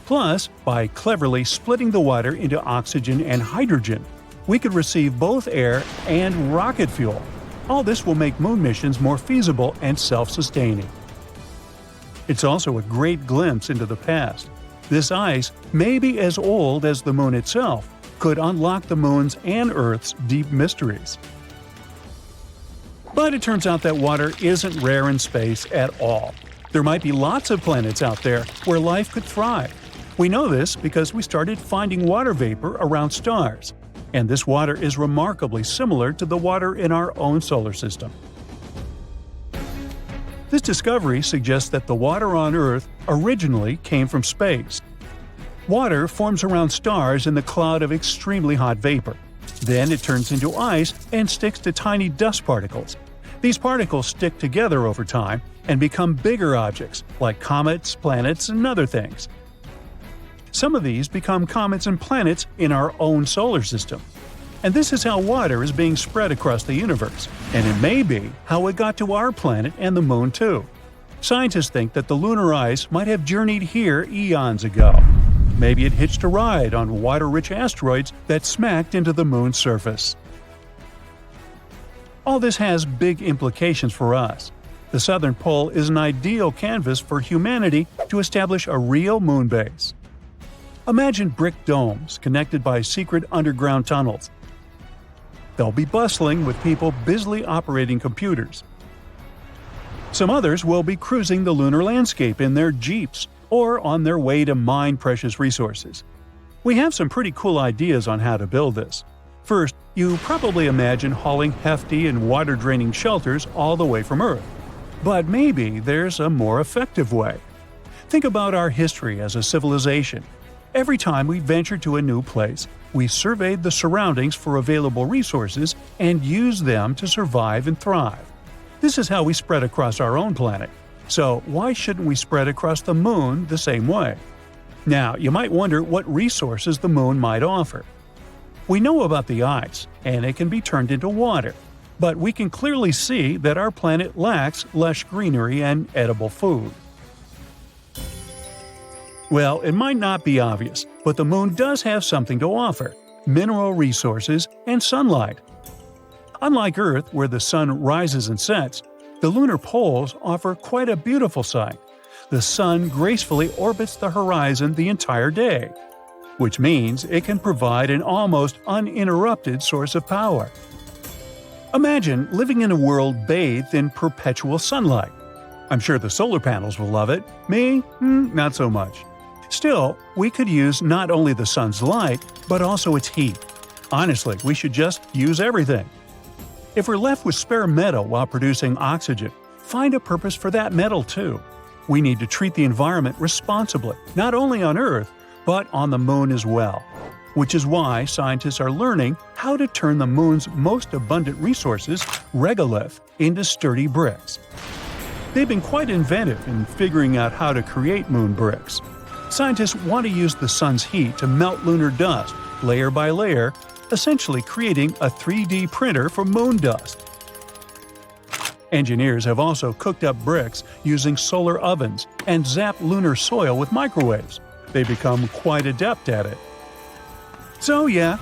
Plus, by cleverly splitting the water into oxygen and hydrogen, we could receive both air and rocket fuel. All this will make moon missions more feasible and self-sustaining. It's also a great glimpse into the past. This ice, maybe as old as the moon itself, could unlock the moon's and Earth's deep mysteries. But it turns out that water isn't rare in space at all. There might be lots of planets out there where life could thrive. We know this because we started finding water vapor around stars, and this water is remarkably similar to the water in our own solar system. This discovery suggests that the water on Earth originally came from space. Water forms around stars in the cloud of extremely hot vapor. Then it turns into ice and sticks to tiny dust particles. These particles stick together over time and become bigger objects, like comets, planets, and other things. Some of these become comets and planets in our own solar system. And this is how water is being spread across the universe, and it may be how it got to our planet and the moon too. Scientists think that the lunar ice might have journeyed here eons ago. Maybe it hitched a ride on water-rich asteroids that smacked into the moon's surface. All this has big implications for us. The southern pole is an ideal canvas for humanity to establish a real moon base. Imagine brick domes connected by secret underground tunnels. They'll be bustling with people busily operating computers. Some others will be cruising the lunar landscape in their jeeps or on their way to mine precious resources. We have some pretty cool ideas on how to build this. First, you probably imagine hauling hefty and water-draining shelters all the way from Earth. But maybe there's a more effective way. Think about our history as a civilization. Every time we ventured to a new place, we surveyed the surroundings for available resources and used them to survive and thrive. This is how we spread across our own planet. So why shouldn't we spread across the moon the same way? Now, you might wonder what resources the moon might offer. We know about the ice, and it can be turned into water. But we can clearly see that our planet lacks lush greenery and edible food. Well, it might not be obvious, but the moon does have something to offer: mineral resources and sunlight. Unlike Earth, where the sun rises and sets, The lunar poles offer quite a beautiful sight. The sun gracefully orbits the horizon the entire day, which means it can provide an almost uninterrupted source of power. Imagine living in a world bathed in perpetual sunlight. I'm sure the solar panels will love it. Me? Not so much. Still, we could use not only the sun's light, but also its heat. Honestly, we should just use everything. If we're left with spare metal while producing oxygen, find a purpose for that metal too. We need to treat the environment responsibly, not only on Earth, but on the Moon as well. Which is why scientists are learning how to turn the Moon's most abundant resources, regolith, into sturdy bricks. They've been quite inventive in figuring out how to create moon bricks. Scientists want to use the sun's heat to melt lunar dust, layer by layer, essentially creating a 3D printer for moon dust. Engineers have also cooked up bricks using solar ovens and zapped lunar soil with microwaves. They become quite adept at it. So yeah,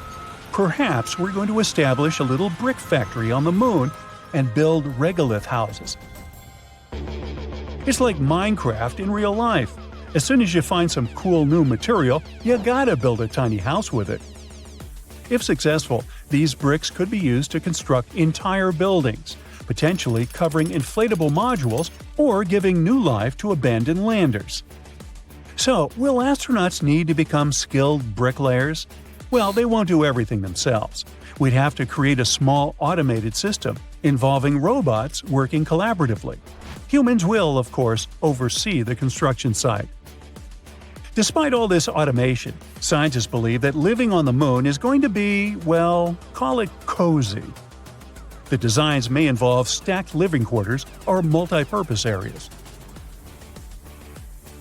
perhaps we're going to establish a little brick factory on the Moon and build regolith houses. It's like Minecraft in real life. As soon as you find some cool new material, you gotta build a tiny house with it. If successful, these bricks could be used to construct entire buildings, potentially covering inflatable modules or giving new life to abandoned landers. So, will astronauts need to become skilled bricklayers? Well, they won't do everything themselves. We'd have to create a small automated system involving robots working collaboratively. Humans will, of course, oversee the construction site. Despite all this automation, scientists believe that living on the Moon is going to be, well, call it cozy. The designs may involve stacked living quarters or multi-purpose areas.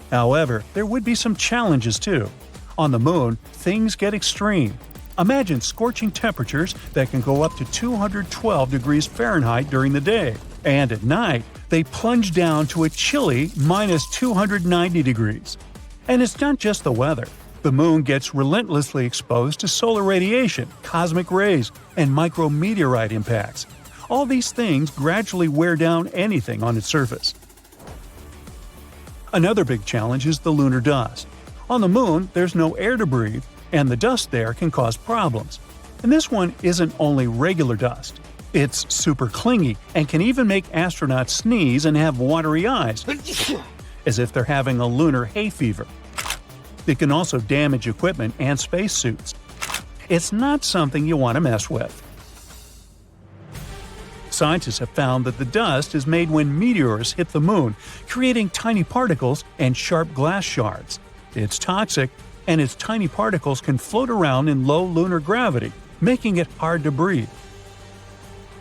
However, there would be some challenges too. On the Moon, things get extreme. Imagine scorching temperatures that can go up to 212 degrees Fahrenheit during the day, and at night, they plunge down to a chilly minus 290 degrees. And it's not just the weather. The Moon gets relentlessly exposed to solar radiation, cosmic rays, and micrometeorite impacts. All these things gradually wear down anything on its surface. Another big challenge is the lunar dust. On the Moon, there's no air to breathe, and the dust there can cause problems. And this one isn't only regular dust. It's super clingy and can even make astronauts sneeze and have watery eyes, as if they're having a lunar hay fever. It can also damage equipment and spacesuits. It's not something you want to mess with. Scientists have found that the dust is made when meteors hit the Moon, creating tiny particles and sharp glass shards. It's toxic, and its tiny particles can float around in low lunar gravity, making it hard to breathe.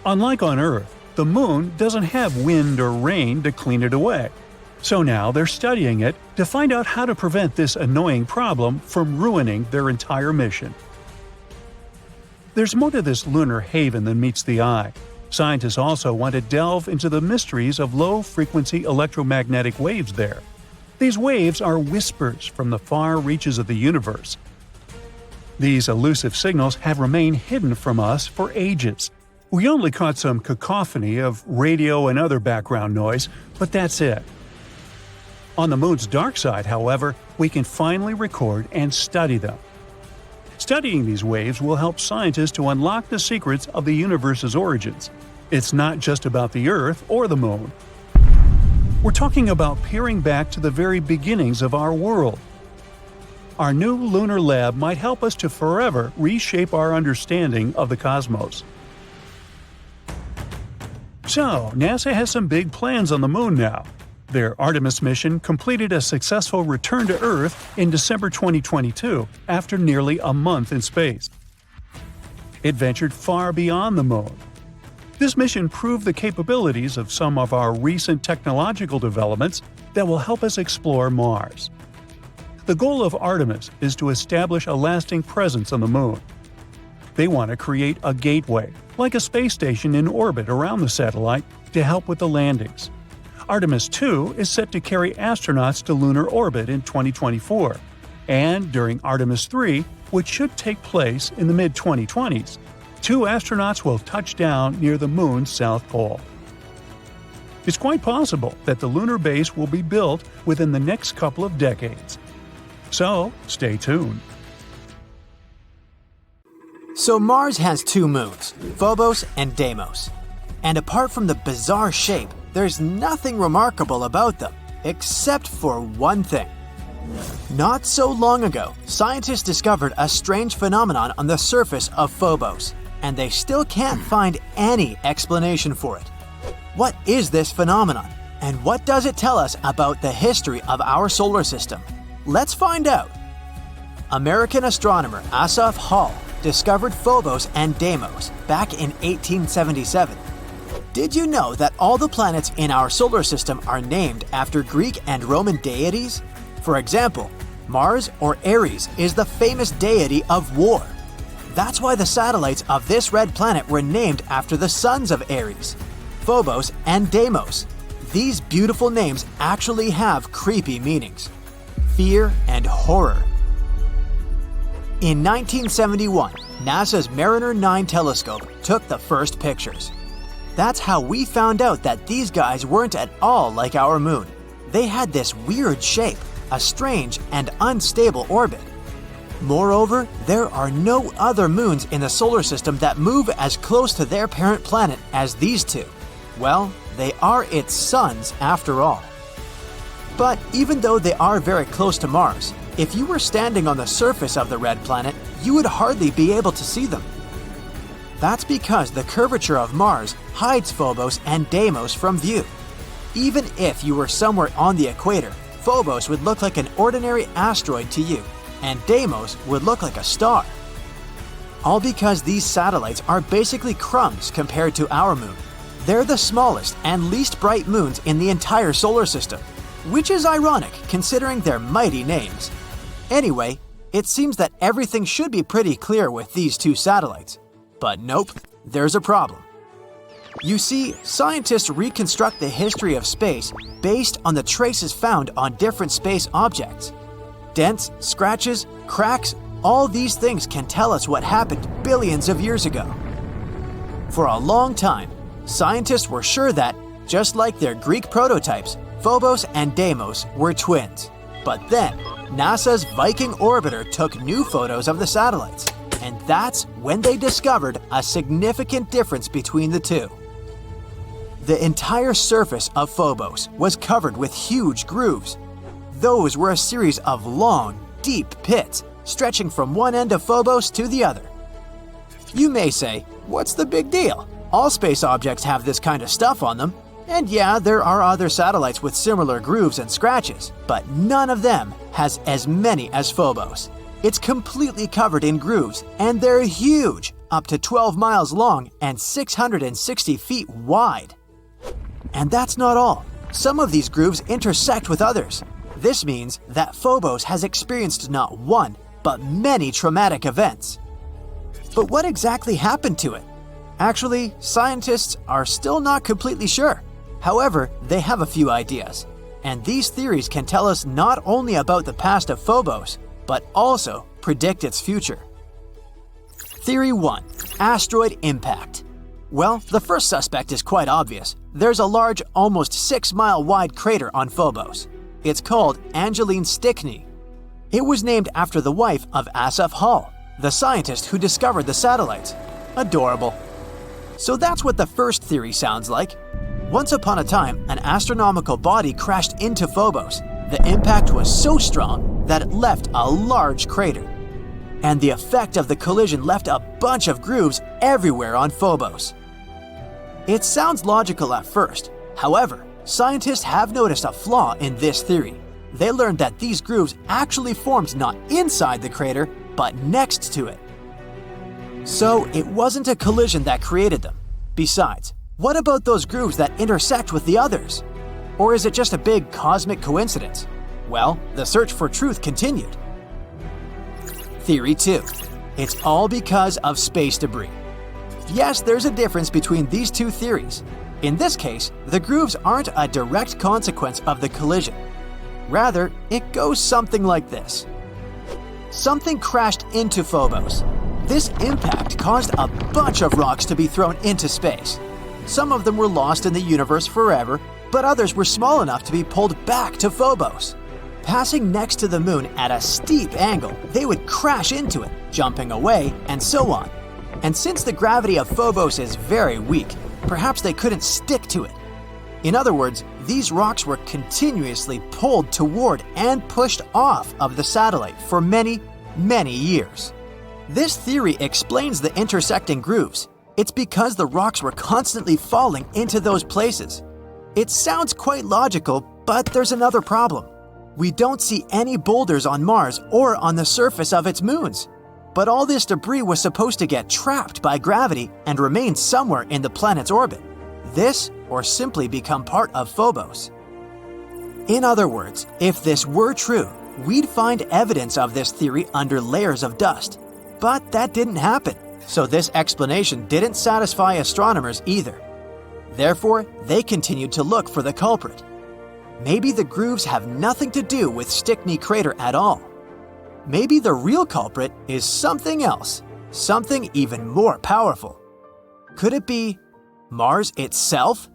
Unlike on Earth, the Moon doesn't have wind or rain to clean it away. So now they're studying it to find out how to prevent this annoying problem from ruining their entire mission. There's more to this lunar haven than meets the eye. Scientists also want to delve into the mysteries of low-frequency electromagnetic waves there. These waves are whispers from the far reaches of the universe. These elusive signals have remained hidden from us for ages. We only caught some cacophony of radio and other background noise, but that's it. On the Moon's dark side, however, we can finally record and study them. Studying these waves will help scientists to unlock the secrets of the universe's origins. It's not just about the Earth or the Moon. We're talking about peering back to the very beginnings of our world. Our new lunar lab might help us to forever reshape our understanding of the cosmos. So, NASA has some big plans on the Moon now. Their Artemis mission completed a successful return to Earth in December 2022 after nearly a month in space. It ventured far beyond the Moon. This mission proved the capabilities of some of our recent technological developments that will help us explore Mars. The goal of Artemis is to establish a lasting presence on the Moon. They want to create a gateway, like a space station in orbit around the satellite, to help with the landings. Artemis 2 is set to carry astronauts to lunar orbit in 2024, and during Artemis 3, which should take place in the mid-2020s, 2 astronauts will touch down near the Moon's south pole. It's quite possible that the lunar base will be built within the next couple of decades. So, stay tuned. So Mars has two moons, Phobos and Deimos. And apart from the bizarre shape, there's nothing remarkable about them, except for one thing. Not so long ago, scientists discovered a strange phenomenon on the surface of Phobos, and they still can't find any explanation for it. What is this phenomenon, and what does it tell us about the history of our solar system? Let's find out. American astronomer Asaph Hall discovered Phobos and Deimos back in 1877. Did you know that all the planets in our solar system are named after Greek and Roman deities? For example, Mars or Ares is the famous deity of war. That's why the satellites of this red planet were named after the sons of Ares, Phobos and Deimos. These beautiful names actually have creepy meanings: fear and horror. In 1971, NASA's Mariner 9 telescope took the first pictures. That's how we found out that these guys weren't at all like our moon. They had this weird shape, a strange and unstable orbit. Moreover, there are no other moons in the solar system that move as close to their parent planet as these two. Well, they are its sons after all. But even though they are very close to Mars, if you were standing on the surface of the red planet, you would hardly be able to see them. That's because the curvature of Mars hides Phobos and Deimos from view. Even if you were somewhere on the equator, Phobos would look like an ordinary asteroid to you, and Deimos would look like a star. All because these satellites are basically crumbs compared to our moon. They're the smallest and least bright moons in the entire solar system, which is ironic considering their mighty names. Anyway, it seems that everything should be pretty clear with these two satellites. But nope, there's a problem. You see, scientists reconstruct the history of space based on the traces found on different space objects. Dents, scratches, cracks, all these things can tell us what happened billions of years ago. For a long time, scientists were sure that, just like their Greek prototypes, Phobos and Deimos were twins. But then, NASA's Viking orbiter took new photos of the satellites, and that's when they discovered a significant difference between the two. The entire surface of Phobos was covered with huge grooves. Those were a series of long, deep pits stretching from one end of Phobos to the other. You may say, what's the big deal? All space objects have this kind of stuff on them. And yeah, there are other satellites with similar grooves and scratches, but none of them has as many as Phobos. It's completely covered in grooves, and they're huge, up to 12 miles long and 660 feet wide. And that's not all. Some of these grooves intersect with others. This means that Phobos has experienced not one, but many traumatic events. But what exactly happened to it? Actually, scientists are still not completely sure. However, they have a few ideas. And these theories can tell us not only about the past of Phobos, but also predict its future. Theory 1. Asteroid impact. Well, the first suspect is quite obvious. There's a large, almost 6-mile wide crater on Phobos. It's called Angeline Stickney. It was named after the wife of Asaph Hall, the scientist who discovered the satellites. Adorable. So that's what the first theory sounds like. Once upon a time, an astronomical body crashed into Phobos. The impact was so strong that it left a large crater. And the effect of the collision left a bunch of grooves everywhere on Phobos. It sounds logical at first. However, scientists have noticed a flaw in this theory. They learned that these grooves actually formed not inside the crater, but next to it. So it wasn't a collision that created them. Besides, what about those grooves that intersect with the others? Or is it just a big cosmic coincidence? Well, the search for truth continued. Theory 2. It's all because of space debris. Yes, there's a difference between these two theories. In this case, the grooves aren't a direct consequence of the collision. Rather, it goes something like this. Something crashed into Phobos. This impact caused a bunch of rocks to be thrown into space. Some of them were lost in the universe forever, but others were small enough to be pulled back to Phobos. Passing next to the moon at a steep angle, they would crash into it, jumping away, and so on. And since the gravity of Phobos is very weak, perhaps they couldn't stick to it. In other words, these rocks were continuously pulled toward and pushed off of the satellite for many, many years. This theory explains the intersecting grooves. It's because the rocks were constantly falling into those places. It sounds quite logical, but there's another problem. We don't see any boulders on Mars or on the surface of its moons. But all this debris was supposed to get trapped by gravity and remain somewhere in the planet's orbit. This, or simply become part of Phobos. In other words, if this were true, we'd find evidence of this theory under layers of dust. But that didn't happen, so this explanation didn't satisfy astronomers either. Therefore, they continued to look for the culprit. Maybe the grooves have nothing to do with Stickney Crater at all. Maybe the real culprit is something else, something even more powerful. Could it be Mars itself?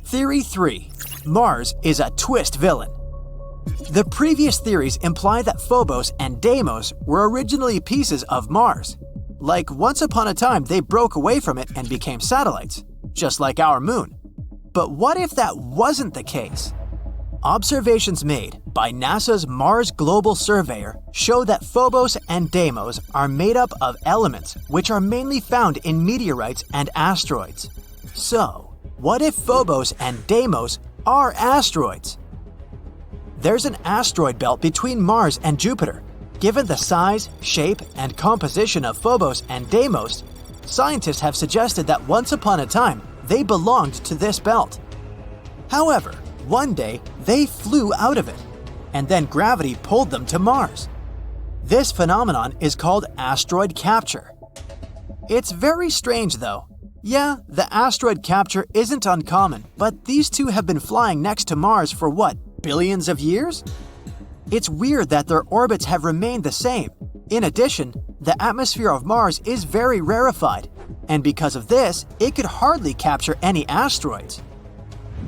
Theory 3. Mars is a twist villain. The previous theories imply that Phobos and Deimos were originally pieces of Mars. Like once upon a time they broke away from it and became satellites, just like our moon. But what if that wasn't the case? Observations made by NASA's Mars Global Surveyor show that Phobos and Deimos are made up of elements which are mainly found in meteorites and asteroids. So, what if Phobos and Deimos are asteroids? There's an asteroid belt between Mars and Jupiter. Given the size, shape, and composition of Phobos and Deimos, scientists have suggested that once upon a time they belonged to this belt. However, one day, they flew out of it, and then gravity pulled them to Mars. This phenomenon is called asteroid capture. It's very strange though. Yeah, the asteroid capture isn't uncommon, but these two have been flying next to Mars for what, billions of years? It's weird that their orbits have remained the same. In addition, the atmosphere of Mars is very rarefied, and because of this, it could hardly capture any asteroids.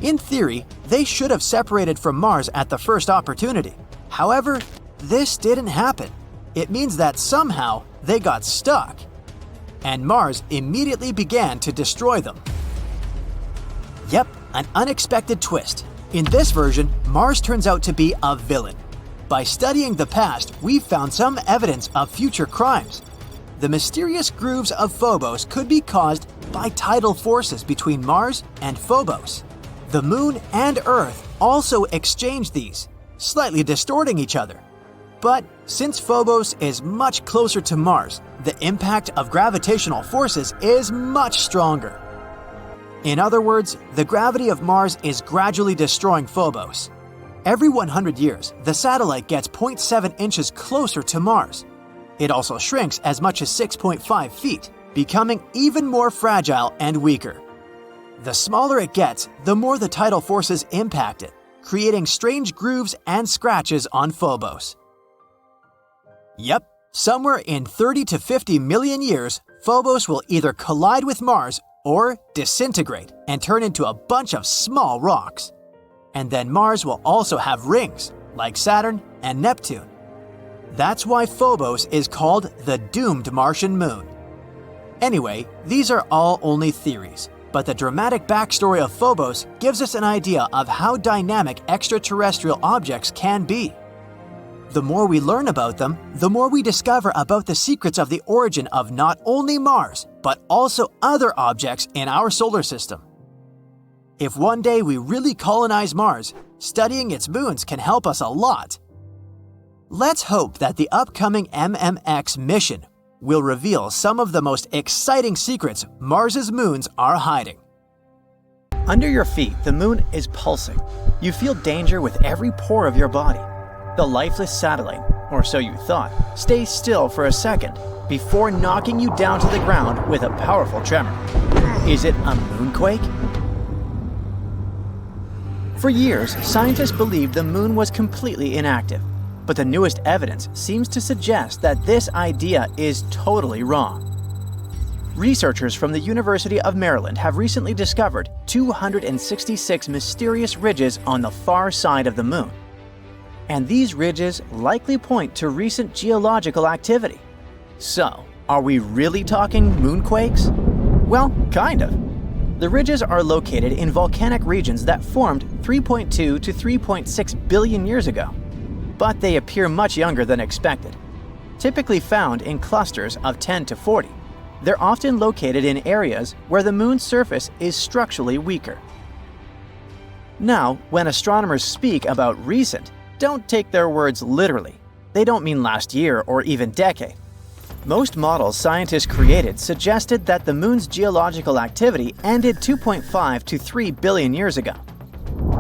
In theory, they should have separated from Mars at the first opportunity. However, this didn't happen. It means that somehow they got stuck, and Mars immediately began to destroy them. Yep, an unexpected twist. In this version, Mars turns out to be a villain. By studying the past, we've found some evidence of future crimes. The mysterious grooves of Phobos could be caused by tidal forces between Mars and Phobos. The Moon and Earth also exchange these, slightly distorting each other. But since Phobos is much closer to Mars, the impact of gravitational forces is much stronger. In other words, the gravity of Mars is gradually destroying Phobos. Every 100 years, the satellite gets 0.7 inches closer to Mars. It also shrinks as much as 6.5 feet, becoming even more fragile and weaker. The smaller it gets, the more the tidal forces impact it, creating strange grooves and scratches on Phobos. Yep, somewhere in 30 to 50 million years, Phobos will either collide with Mars or disintegrate and turn into a bunch of small rocks. And then Mars will also have rings, like Saturn and Neptune. That's why Phobos is called the doomed Martian moon. Anyway, these are all only theories, but the dramatic backstory of Phobos gives us an idea of how dynamic extraterrestrial objects can be. The more we learn about them, the more we discover about the secrets of the origin of not only Mars, but also other objects in our solar system. If one day we really colonize Mars, studying its moons can help us a lot. Let's hope that the upcoming MMX mission will reveal some of the most exciting secrets Mars's moons are hiding. Under your feet, the moon is pulsing. You feel danger with every pore of your body. The lifeless satellite, or so you thought, stays still for a second before knocking you down to the ground with a powerful tremor. Is it a moonquake? For years, scientists believed the moon was completely inactive, but the newest evidence seems to suggest that this idea is totally wrong. Researchers from the University of Maryland have recently discovered 266 mysterious ridges on the far side of the Moon. And these ridges likely point to recent geological activity. So, are we really talking moonquakes? Well, kind of. The ridges are located in volcanic regions that formed 3.2 to 3.6 billion years ago, but they appear much younger than expected. Typically found in clusters of 10 to 40, they're often located in areas where the Moon's surface is structurally weaker. Now, when astronomers speak about recent, don't take their words literally. They don't mean last year or even decade. Most models scientists created suggested that the Moon's geological activity ended 2.5 to 3 billion years ago.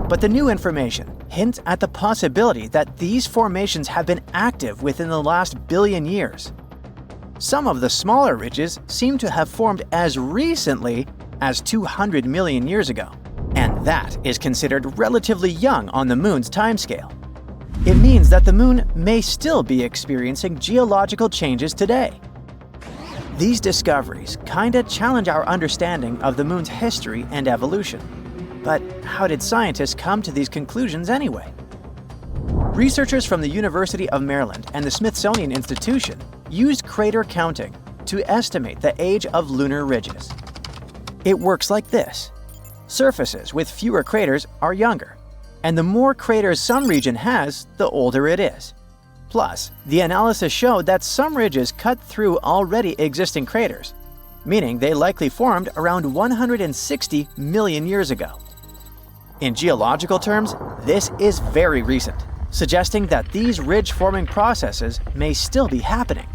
But the new information hints at the possibility that these formations have been active within the last billion years. Some of the smaller ridges seem to have formed as recently as 200 million years ago, and that is considered relatively young on the Moon's timescale. It means that the Moon may still be experiencing geological changes today. These discoveries kinda challenge our understanding of the Moon's history and evolution. But how did scientists come to these conclusions anyway? Researchers from the University of Maryland and the Smithsonian Institution used crater counting to estimate the age of lunar ridges. It works like this. Surfaces with fewer craters are younger, and the more craters some region has, the older it is. Plus, the analysis showed that some ridges cut through already existing craters, meaning they likely formed around 160 million years ago. In geological terms, this is very recent, suggesting that these ridge-forming processes may still be happening.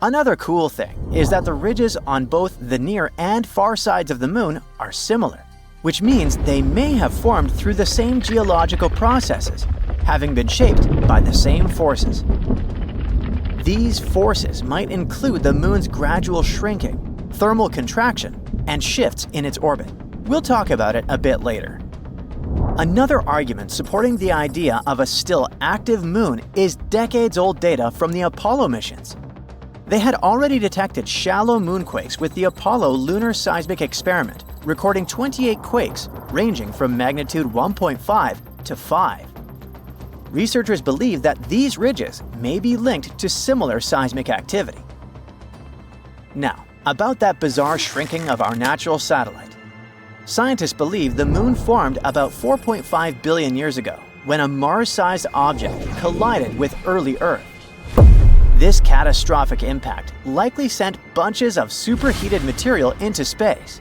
Another cool thing is that the ridges on both the near and far sides of the Moon are similar, which means they may have formed through the same geological processes, having been shaped by the same forces. These forces might include the Moon's gradual shrinking, thermal contraction, and shifts in its orbit. We'll talk about it a bit later. Another argument supporting the idea of a still active Moon is decades-old data from the Apollo missions. They had already detected shallow moonquakes with the Apollo Lunar Seismic Experiment, recording 28 quakes ranging from magnitude 1.5 to 5. Researchers believe that these ridges may be linked to similar seismic activity. Now, about that bizarre shrinking of our natural satellite. Scientists believe the Moon formed about 4.5 billion years ago when a Mars-sized object collided with early Earth. This catastrophic impact likely sent bunches of superheated material into space.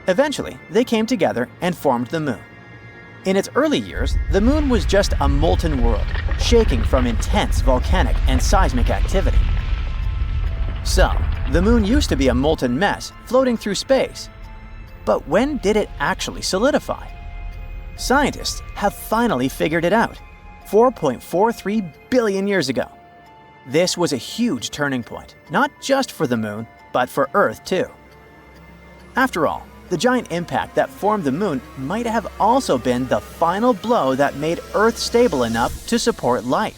Eventually, they came together and formed the Moon. In its early years, the Moon was just a molten world, shaking from intense volcanic and seismic activity. So, the Moon used to be a molten mess floating through space. But when did it actually solidify? Scientists have finally figured it out, 4.43 billion years ago. This was a huge turning point, not just for the Moon, but for Earth too. After all, the giant impact that formed the Moon might have also been the final blow that made Earth stable enough to support life.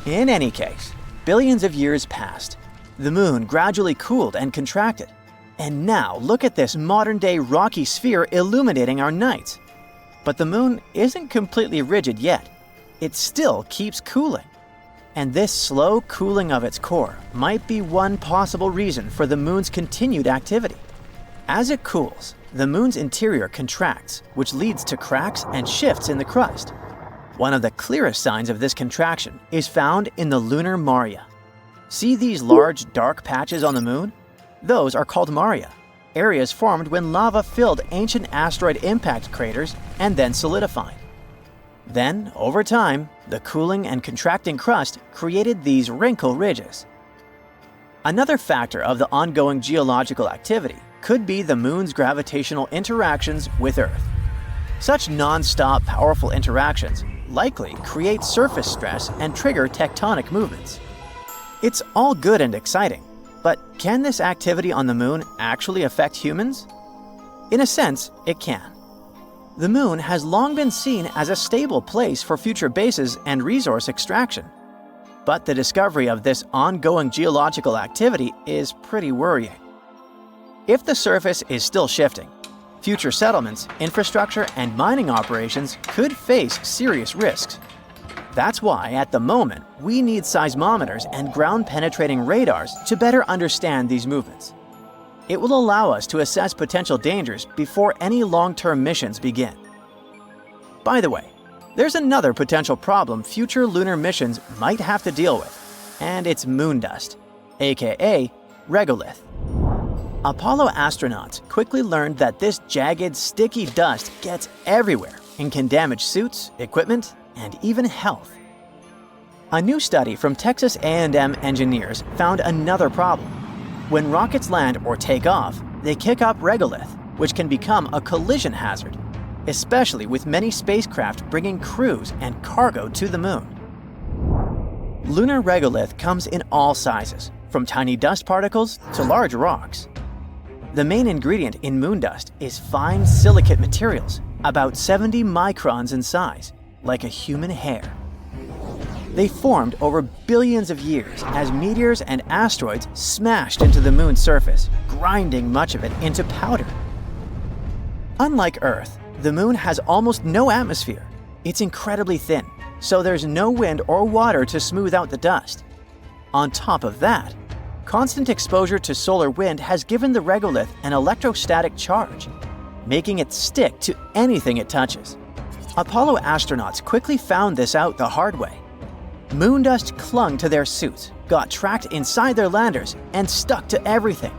In any case, billions of years passed. The Moon gradually cooled and contracted. And now look at this modern-day rocky sphere illuminating our nights. But the Moon isn't completely rigid yet. It still keeps cooling. And this slow cooling of its core might be one possible reason for the Moon's continued activity. As it cools, the Moon's interior contracts, which leads to cracks and shifts in the crust. One of the clearest signs of this contraction is found in the lunar maria. See these large, dark patches on the Moon? Those are called maria, areas formed when lava filled ancient asteroid impact craters and then solidified. Then, over time, the cooling and contracting crust created these wrinkle ridges. Another factor of the ongoing geological activity could be the Moon's gravitational interactions with Earth. Such non-stop powerful interactions likely create surface stress and trigger tectonic movements. It's all good and exciting, but can this activity on the Moon actually affect humans? In a sense, it can. The Moon has long been seen as a stable place for future bases and resource extraction. But the discovery of this ongoing geological activity is pretty worrying. If the surface is still shifting, future settlements, infrastructure, and mining operations could face serious risks. That's why, at the moment, we need seismometers and ground-penetrating radars to better understand these movements. It will allow us to assess potential dangers before any long-term missions begin. By the way, there's another potential problem future lunar missions might have to deal with, and it's moon dust, aka regolith. Apollo astronauts quickly learned that this jagged, sticky dust gets everywhere and can damage suits, equipment, and even health. A new study from Texas A&M engineers found another problem. When rockets land or take off, they kick up regolith, which can become a collision hazard, especially with many spacecraft bringing crews and cargo to the moon. Lunar regolith comes in all sizes, from tiny dust particles to large rocks. The main ingredient in moon dust is fine silicate materials, about 70 microns in size, like a human hair. They formed over billions of years as meteors and asteroids smashed into the moon's surface, grinding much of it into powder. Unlike Earth, the moon has almost no atmosphere. It's incredibly thin, so there's no wind or water to smooth out the dust. On top of that, constant exposure to solar wind has given the regolith an electrostatic charge, making it stick to anything it touches. Apollo astronauts quickly found this out the hard way. Moon dust clung to their suits, got trapped inside their landers, and stuck to everything.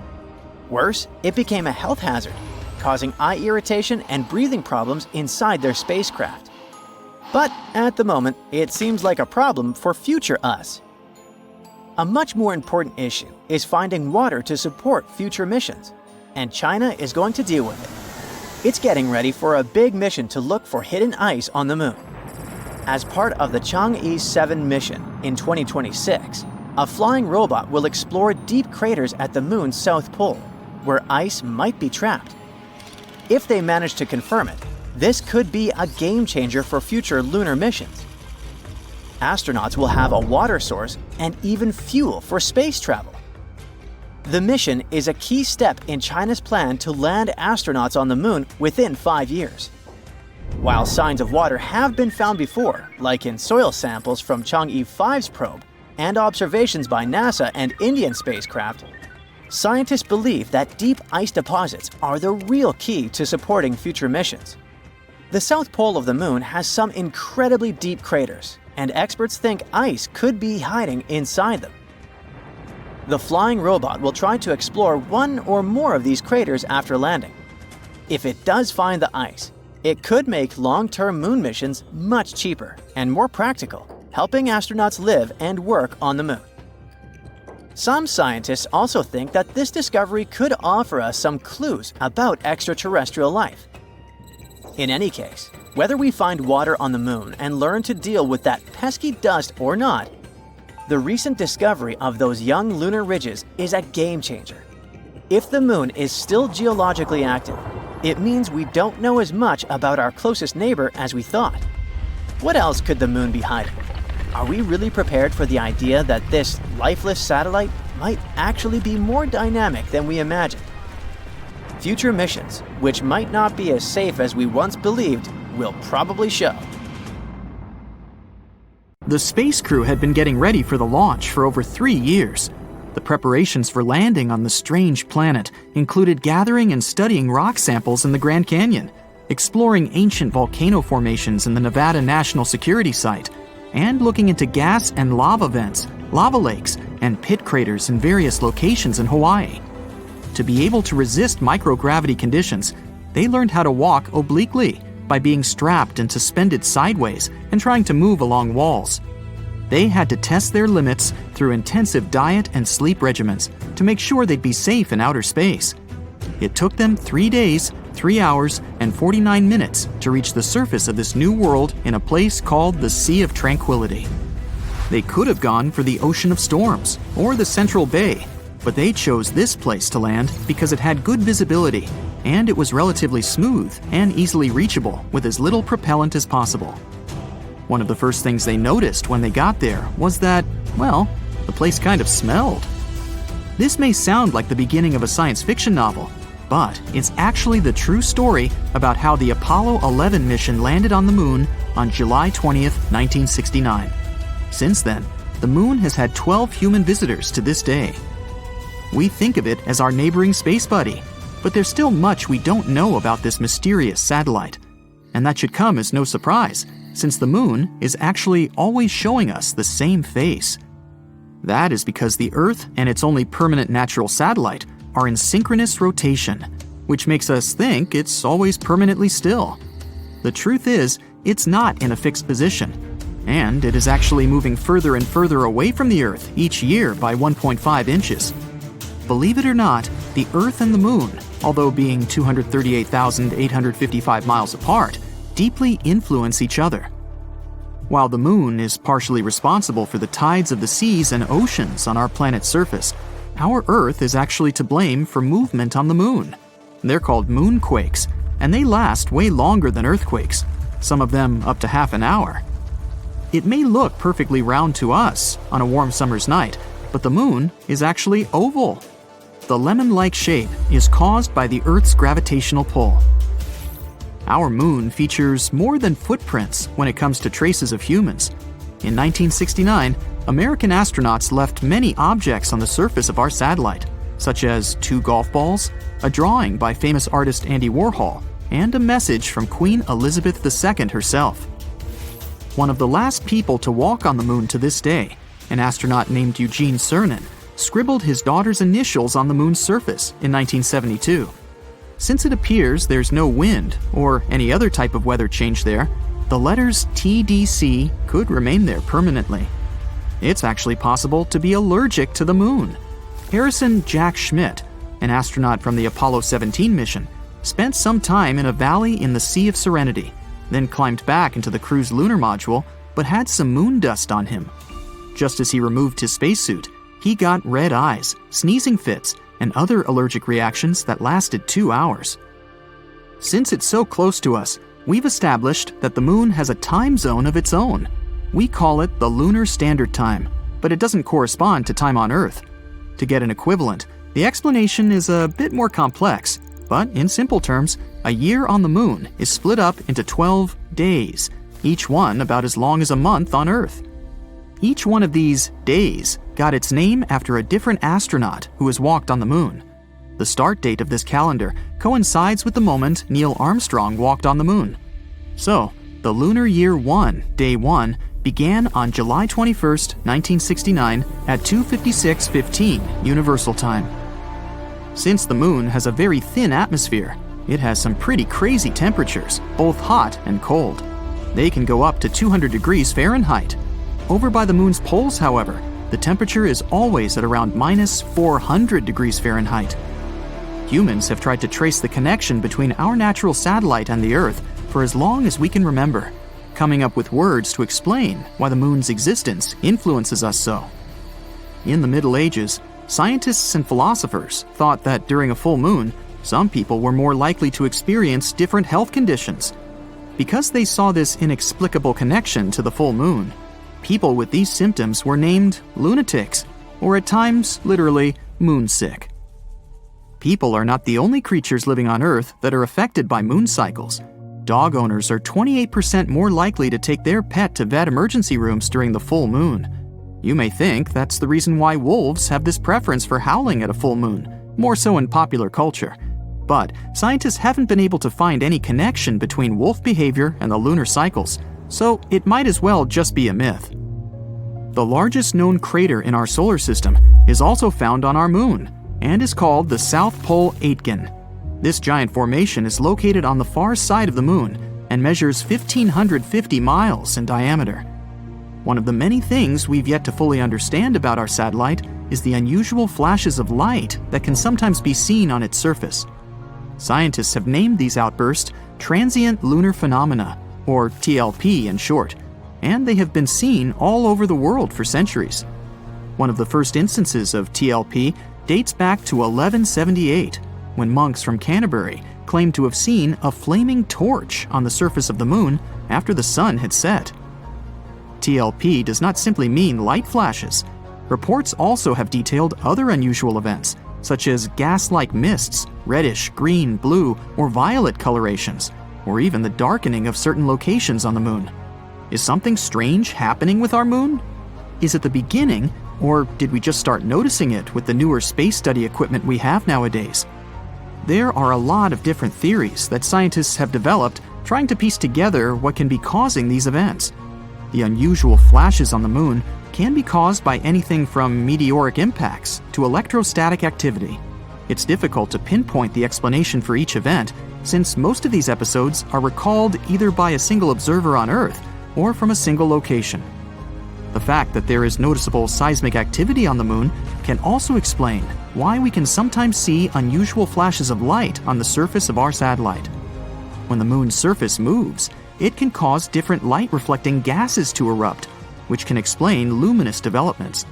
Worse, it became a health hazard, causing eye irritation and breathing problems inside their spacecraft. But at the moment, it seems like a problem for future us. A much more important issue is finding water to support future missions, and China is going to deal with it. It's getting ready for a big mission to look for hidden ice on the moon. As part of the Chang'e 7 mission in 2026, a flying robot will explore deep craters at the moon's south pole, where ice might be trapped. If they manage to confirm it, this could be a game changer for future lunar missions. Astronauts will have a water source and even fuel for space travel. The mission is a key step in China's plan to land astronauts on the moon within 5 years. While signs of water have been found before, like in soil samples from Chang'e 5's probe and observations by NASA and Indian spacecraft, scientists believe that deep ice deposits are the real key to supporting future missions. The south pole of the moon has some incredibly deep craters, and experts think ice could be hiding inside them. The flying robot will try to explore one or more of these craters after landing. If it does find the ice, it could make long-term moon missions much cheaper and more practical, helping astronauts live and work on the moon. Some scientists also think that this discovery could offer us some clues about extraterrestrial life. In any case, whether we find water on the moon and learn to deal with that pesky dust or not, the recent discovery of those young lunar ridges is a game changer. If the moon is still geologically active, it means we don't know as much about our closest neighbor as we thought. What else could the moon be hiding? Are we really prepared for the idea that this lifeless satellite might actually be more dynamic than we imagined? Future missions, which might not be as safe as we once believed, will probably show. The space crew had been getting ready for the launch for over 3 years. The preparations for landing on the strange planet included gathering and studying rock samples in the Grand Canyon, exploring ancient volcano formations in the Nevada National Security Site, and looking into gas and lava vents, lava lakes, and pit craters in various locations in Hawaii. To be able to resist microgravity conditions, they learned how to walk obliquely by being strapped and suspended sideways and trying to move along walls. They had to test their limits through intensive diet and sleep regimens to make sure they'd be safe in outer space. It took them 3 days, 3 hours, and 49 minutes to reach the surface of this new world in a place called the Sea of Tranquility. They could have gone for the Ocean of Storms or the Central Bay, but they chose this place to land because it had good visibility and it was relatively smooth and easily reachable with as little propellant as possible. One of the first things they noticed when they got there was that, well, the place kind of smelled. This may sound like the beginning of a science fiction novel, but it's actually the true story about how the Apollo 11 mission landed on the moon on July 20th, 1969. Since then, the moon has had 12 human visitors to this day. We think of it as our neighboring space buddy, but there's still much we don't know about this mysterious satellite. And that should come as no surprise, since the moon is actually always showing us the same face. That is because the Earth and its only permanent natural satellite are in synchronous rotation, which makes us think it's always permanently still. The truth is, it's not in a fixed position, and it is actually moving further and further away from the Earth each year by 1.5 inches. Believe it or not, the Earth and the Moon, although being 238,855 miles apart, deeply influence each other. While the Moon is partially responsible for the tides of the seas and oceans on our planet's surface, our Earth is actually to blame for movement on the Moon. They're called Moonquakes, and they last way longer than earthquakes, some of them up to half an hour. It may look perfectly round to us on a warm summer's night, but the Moon is actually oval. The lemon-like shape is caused by the Earth's gravitational pull. Our moon features more than footprints when it comes to traces of humans. In 1969, American astronauts left many objects on the surface of our satellite, such as 2 golf balls, a drawing by famous artist Andy Warhol, and a message from Queen Elizabeth II herself. One of the last people to walk on the moon to this day, an astronaut named Eugene Cernan, scribbled his daughter's initials on the moon's surface in 1972. Since it appears there's no wind or any other type of weather change there, the letters TDC could remain there permanently. It's actually possible to be allergic to the moon. Harrison Jack Schmitt, an astronaut from the Apollo 17 mission, spent some time in a valley in the Sea of Serenity, then climbed back into the crew's lunar module, but had some moon dust on him. Just as he removed his spacesuit, he got red eyes, sneezing fits, and other allergic reactions that lasted 2 hours. Since it's so close to us, we've established that the moon has a time zone of its own. We call it the Lunar Standard Time, but it doesn't correspond to time on Earth. To get an equivalent, the explanation is a bit more complex, but in simple terms, a year on the moon is split up into 12 days, each one about as long as a month on Earth. Each one of these days got its name after a different astronaut who has walked on the moon. The start date of this calendar coincides with the moment Neil Armstrong walked on the moon. So, the Lunar Year 1, Day 1, began on July 21st, 1969 at 2:56:15 Universal Time. Since the moon has a very thin atmosphere, it has some pretty crazy temperatures, both hot and cold. They can go up to 200 degrees Fahrenheit. Over by the moon's poles, however, the temperature is always at around minus 400 degrees Fahrenheit. Humans have tried to trace the connection between our natural satellite and the Earth for as long as we can remember, coming up with words to explain why the moon's existence influences us so. In the Middle Ages, scientists and philosophers thought that during a full moon, some people were more likely to experience different health conditions. Because they saw this inexplicable connection to the full moon, people with these symptoms were named lunatics, or at times, literally, moonsick. People are not the only creatures living on Earth that are affected by moon cycles. Dog owners are 28% more likely to take their pet to vet emergency rooms during the full moon. You may think that's the reason why wolves have this preference for howling at a full moon, more so in popular culture. But scientists haven't been able to find any connection between wolf behavior and the lunar cycles, so it might as well just be a myth. The largest known crater in our solar system is also found on our moon, and is called the South Pole Aitken. This giant formation is located on the far side of the moon and measures 1,550 miles in diameter. One of the many things we've yet to fully understand about our satellite is the unusual flashes of light that can sometimes be seen on its surface. Scientists have named these outbursts transient lunar phenomena, or TLP in short, and they have been seen all over the world for centuries. One of the first instances of TLP dates back to 1178, when monks from Canterbury claimed to have seen a flaming torch on the surface of the moon after the sun had set. TLP does not simply mean light flashes. Reports also have detailed other unusual events, such as gas-like mists, reddish, green, blue, or violet colorations, or even the darkening of certain locations on the moon. Is something strange happening with our moon? Is it the beginning, or did we just start noticing it with the newer space study equipment we have nowadays? There are a lot of different theories that scientists have developed trying to piece together what can be causing these events. The unusual flashes on the moon can be caused by anything from meteoric impacts to electrostatic activity. It's difficult to pinpoint the explanation for each event, since most of these episodes are recalled either by a single observer on Earth or from a single location. The fact that there is noticeable seismic activity on the moon can also explain why we can sometimes see unusual flashes of light on the surface of our satellite. When the moon's surface moves, it can cause different light-reflecting gases to erupt, which can explain luminous developments.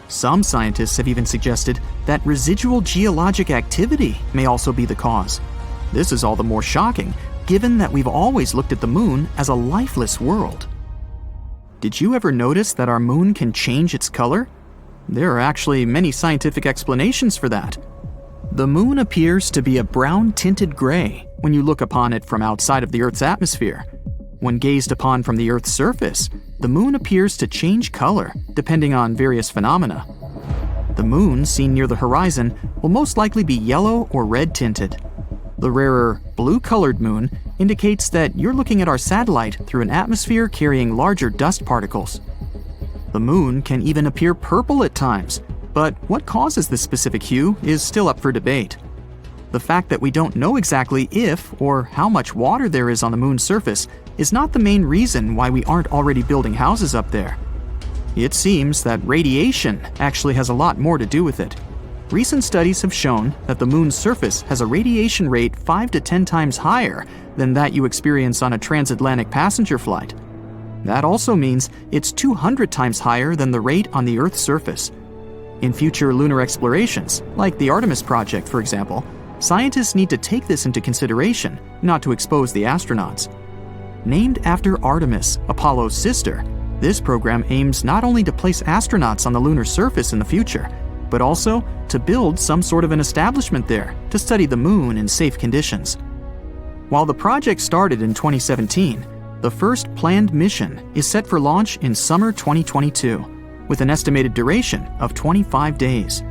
Some scientists have even suggested that residual geologic activity may also be the cause. This is all the more shocking, given that we've always looked at the moon as a lifeless world. Did you ever notice that our moon can change its color? There are actually many scientific explanations for that. The moon appears to be a brown-tinted gray when you look upon it from outside of the Earth's atmosphere. When gazed upon from the Earth's surface, the moon appears to change color depending on various phenomena. The moon seen near the horizon will most likely be yellow or red tinted. The rarer blue-colored moon indicates that you're looking at our satellite through an atmosphere carrying larger dust particles. The moon can even appear purple at times, but what causes this specific hue is still up for debate. The fact that we don't know exactly if or how much water there is on the moon's surface is not the main reason why we aren't already building houses up there. It seems that radiation actually has a lot more to do with it. Recent studies have shown that the moon's surface has a radiation rate 5 to 10 times higher than that you experience on a transatlantic passenger flight. That also means it's 200 times higher than the rate on the Earth's surface. In future lunar explorations, like the Artemis project for example, scientists need to take this into consideration, not to expose the astronauts. Named after Artemis, Apollo's sister, this program aims not only to place astronauts on the lunar surface in the future, but also to build some sort of an establishment there to study the moon in safe conditions. While the project started in 2017, the first planned mission is set for launch in summer 2022, with an estimated duration of 25 days.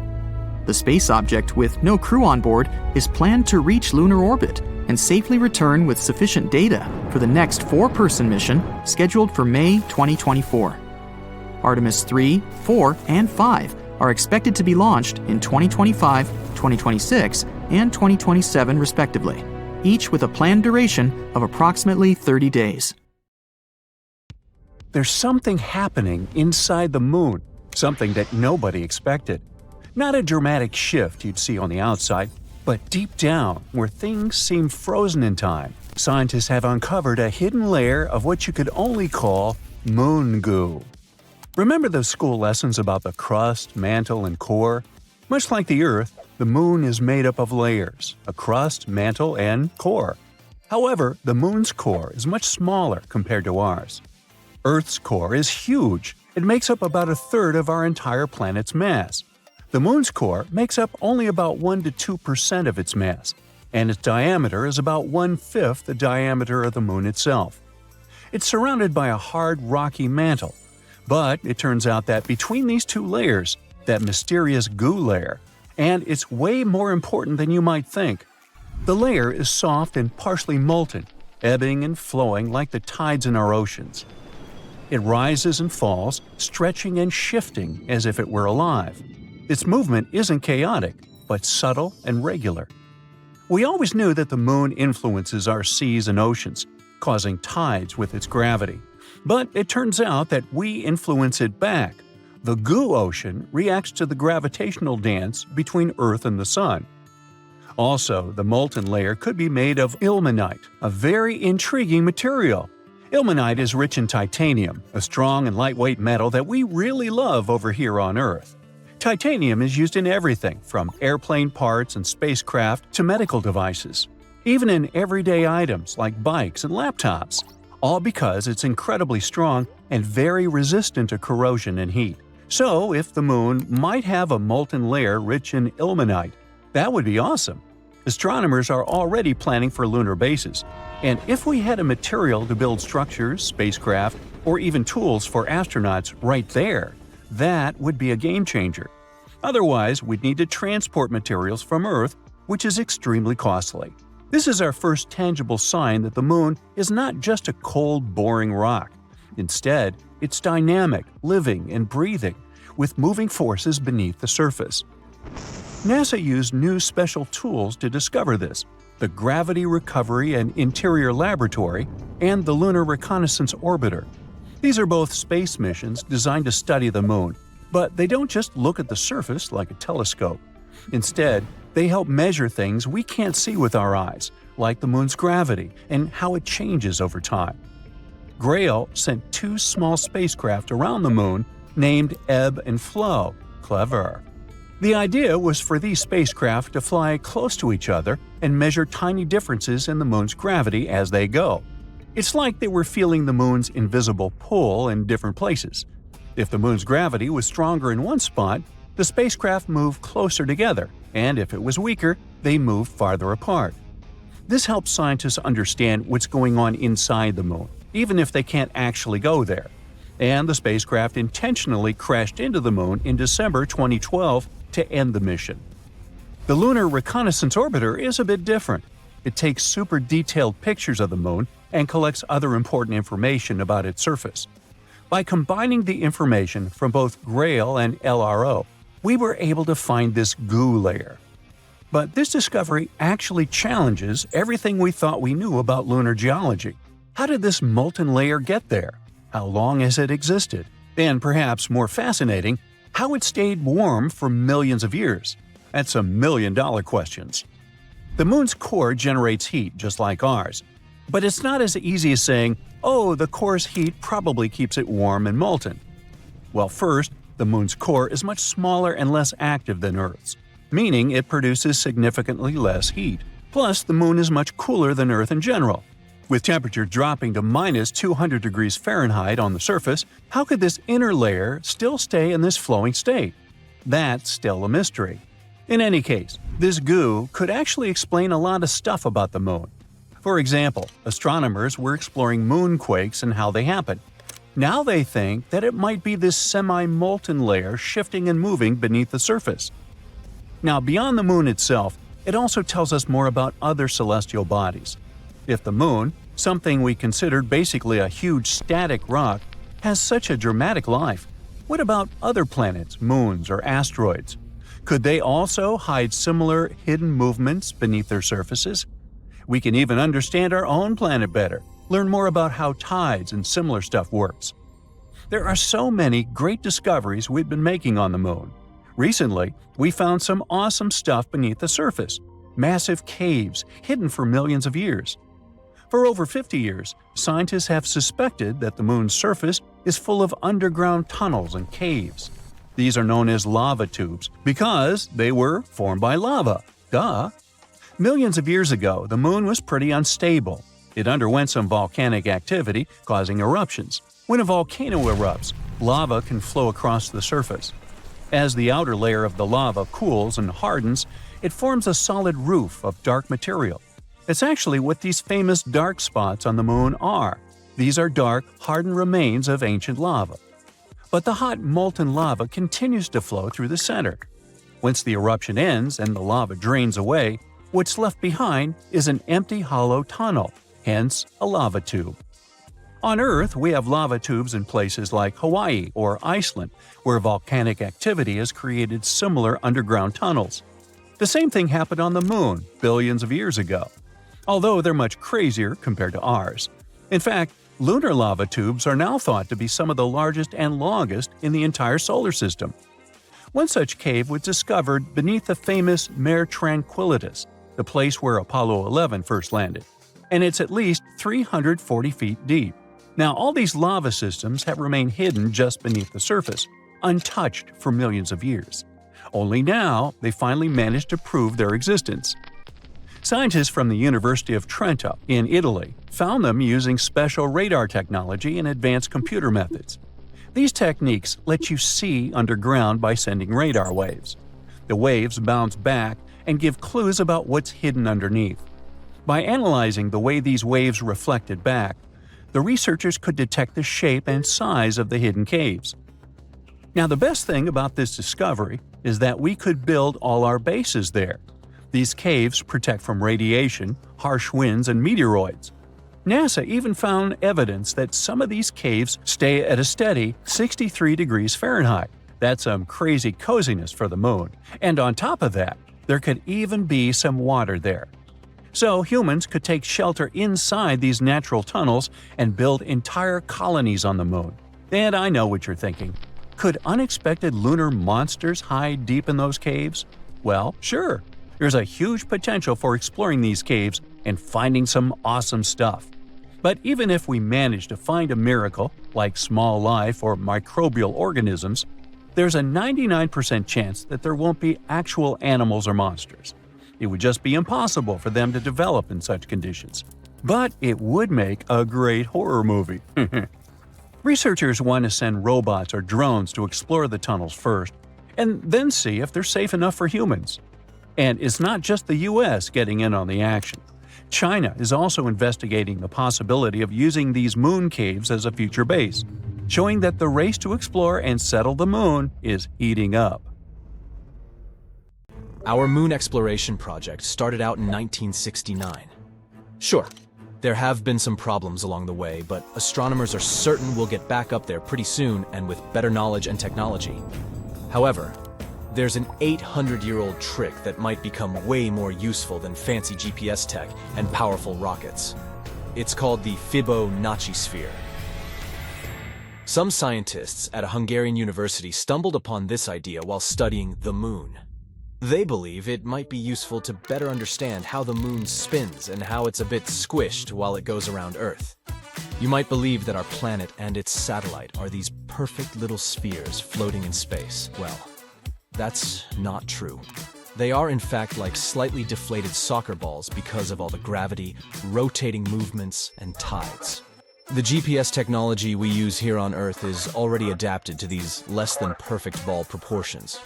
The space object, with no crew on board, is planned to reach lunar orbit and safely return with sufficient data for the next 4-person mission scheduled for May 2024. Artemis 3, 4, and 5 are expected to be launched in 2025, 2026, and 2027 respectively, each with a planned duration of approximately 30 days. There's something happening inside the moon, something that nobody expected. Not a dramatic shift you'd see on the outside, but deep down, where things seem frozen in time, scientists have uncovered a hidden layer of what you could only call moon goo. Remember those school lessons about the crust, mantle, and core? Much like the Earth, the moon is made up of layers, a crust, mantle, and core. However, the moon's core is much smaller compared to ours. Earth's core is huge. It makes up about a third of our entire planet's mass. The moon's core makes up only about 1 to 2% of its mass, and its diameter is about 1/5 the diameter of the moon itself. It's surrounded by a hard, rocky mantle. But it turns out that between these two layers, that mysterious goo layer, and it's way more important than you might think. The layer is soft and partially molten, ebbing and flowing like the tides in our oceans. It rises and falls, stretching and shifting as if it were alive. Its movement isn't chaotic, but subtle and regular. We always knew that the moon influences our seas and oceans, causing tides with its gravity. But it turns out that we influence it back. The goo ocean reacts to the gravitational dance between Earth and the Sun. Also, the molten layer could be made of ilmenite, a very intriguing material. Ilmenite is rich in titanium, a strong and lightweight metal that we really love over here on Earth. Titanium is used in everything from airplane parts and spacecraft to medical devices, even in everyday items like bikes and laptops, all because it's incredibly strong and very resistant to corrosion and heat, So, if the moon might have a molten layer rich in ilmenite, that would be awesome. Astronomers are already planning for lunar bases, and if we had a material to build structures, spacecraft, or even tools for astronauts right there, that would be a game changer. Otherwise, we'd need to transport materials from Earth, which is extremely costly. This is our first tangible sign that the moon is not just a cold, boring rock. Instead, it's dynamic, living, and breathing, with moving forces beneath the surface. NASA used new special tools to discover this: the Gravity Recovery and Interior Laboratory and the Lunar Reconnaissance Orbiter. These are both space missions designed to study the moon, but they don't just look at the surface like a telescope. Instead, they help measure things we can't see with our eyes, like the moon's gravity and how it changes over time. Grail sent 2 small spacecraft around the moon named Ebb and Flow. Clever. The idea was for these spacecraft to fly close to each other and measure tiny differences in the moon's gravity as they go. It's like they were feeling the moon's invisible pull in different places. If the moon's gravity was stronger in one spot, the spacecraft moved closer together, and if it was weaker, they moved farther apart. This helps scientists understand what's going on inside the moon, even if they can't actually go there. And the spacecraft intentionally crashed into the moon in December 2012 to end the mission. The Lunar Reconnaissance Orbiter is a bit different. It takes super detailed pictures of the moon and collects other important information about its surface. By combining the information from both Grail and LRO, we were able to find this goo layer. But this discovery actually challenges everything we thought we knew about lunar geology. How did this molten layer get there? How long has it existed? And perhaps more fascinating, how it stayed warm for millions of years? That's some million-dollar questions. The moon's core generates heat just like ours, but it's not as easy as saying, oh, the core's heat probably keeps it warm and molten. Well, first, the moon's core is much smaller and less active than Earth's, meaning it produces significantly less heat. Plus, the moon is much cooler than Earth in general. With temperature dropping to minus 200 degrees Fahrenheit on the surface, how could this inner layer still stay in this flowing state? That's still a mystery. In any case, this goo could actually explain a lot of stuff about the moon. For example, astronomers were exploring moonquakes and how they happen. Now they think that it might be this semi-molten layer shifting and moving beneath the surface. Now, beyond the moon itself, it also tells us more about other celestial bodies. If the moon, something we considered basically a huge static rock, has such a dramatic life, what about other planets, moons, or asteroids? Could they also hide similar hidden movements beneath their surfaces? We can even understand our own planet better, learn more about how tides and similar stuff works. There are so many great discoveries we've been making on the moon. Recently, we found some awesome stuff beneath the surface, massive caves hidden for millions of years. For over 50 years, scientists have suspected that the moon's surface is full of underground tunnels and caves. These are known as lava tubes because they were formed by lava. Duh! Millions of years ago, the moon was pretty unstable. It underwent some volcanic activity, causing eruptions. When a volcano erupts, lava can flow across the surface. As the outer layer of the lava cools and hardens, it forms a solid roof of dark material. It's actually what these famous dark spots on the moon are. These are dark, hardened remains of ancient lava. But the hot, molten lava continues to flow through the center. Once the eruption ends and the lava drains away, what's left behind is an empty, hollow tunnel, hence a lava tube. On Earth, we have lava tubes in places like Hawaii or Iceland, where volcanic activity has created similar underground tunnels. The same thing happened on the moon billions of years ago, although they're much crazier compared to ours. In fact, lunar lava tubes are now thought to be some of the largest and longest in the entire solar system. One such cave was discovered beneath the famous Mare Tranquilitas, the place where Apollo 11 first landed, and it's at least 340 feet deep. Now, all these lava systems have remained hidden just beneath the surface, untouched for millions of years. Only now, they finally managed to prove their existence. Scientists from the University of Trento in Italy found them using special radar technology and advanced computer methods. These techniques let you see underground by sending radar waves. The waves bounce back and give clues about what's hidden underneath. By analyzing the way these waves reflected back, the researchers could detect the shape and size of the hidden caves. Now, the best thing about this discovery is that we could build all our bases there. These caves protect from radiation, harsh winds, and meteoroids. NASA even found evidence that some of these caves stay at a steady 63 degrees Fahrenheit. That's some crazy coziness for the moon. And on top of that, there could even be some water there. So humans could take shelter inside these natural tunnels and build entire colonies on the moon. And I know what you're thinking. Could unexpected lunar monsters hide deep in those caves? Well, sure. There's a huge potential for exploring these caves and finding some awesome stuff. But even if we manage to find a miracle, like small life or microbial organisms, there's a 99% chance that there won't be actual animals or monsters. It would just be impossible for them to develop in such conditions. But it would make a great horror movie. Researchers want to send robots or drones to explore the tunnels first, and then see if they're safe enough for humans. And it's not just the US getting in on the action. China is also investigating the possibility of using these moon caves as a future base, showing that the race to explore and settle the moon is heating up. Our moon exploration project started out in 1969. Sure, there have been some problems along the way, but astronomers are certain we'll get back up there pretty soon and with better knowledge and technology. However, there's an 800-year-old trick that might become way more useful than fancy GPS tech and powerful rockets. It's called the Fibonacci sphere. Some scientists at a Hungarian university stumbled upon this idea while studying the moon. They believe it might be useful to better understand how the moon spins and how it's a bit squished while it goes around Earth. You might believe that our planet and its satellite are these perfect little spheres floating in space. Well, that's not true. They are in fact like slightly deflated soccer balls because of all the gravity, rotating movements, and tides. The GPS technology we use here on Earth is already adapted to these less than perfect ball proportions.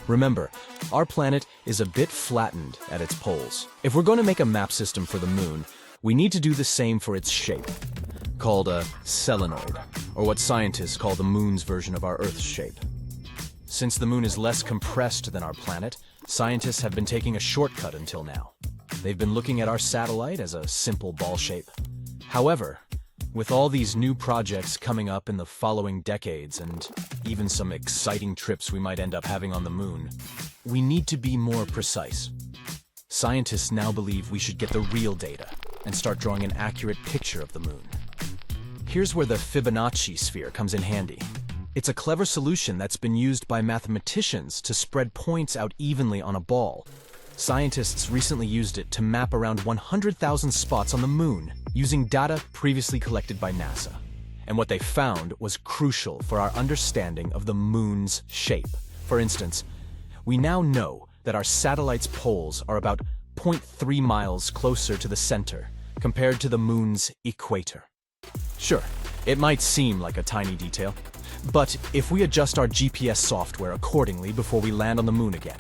Remember, our planet is a bit flattened at its poles. If we're going to make a map system for the moon, we need to do the same for its shape, called a solenoid, or what scientists call the moon's version of our Earth's shape. Since the moon is less compressed than our planet, scientists have been taking a shortcut until now. They've been looking at our satellite as a simple ball shape. However, with all these new projects coming up in the following decades and even some exciting trips we might end up having on the moon, we need to be more precise. Scientists now believe we should get the real data and start drawing an accurate picture of the moon. Here's where the Fibonacci sphere comes in handy. It's a clever solution that's been used by mathematicians to spread points out evenly on a ball. Scientists recently used it to map around 100,000 spots on the moon using data previously collected by NASA. And what they found was crucial for our understanding of the moon's shape. For instance, we now know that our satellite's poles are about 0.3 miles closer to the center compared to the moon's equator. Sure, it might seem like a tiny detail, but if we adjust our GPS software accordingly before we land on the moon again,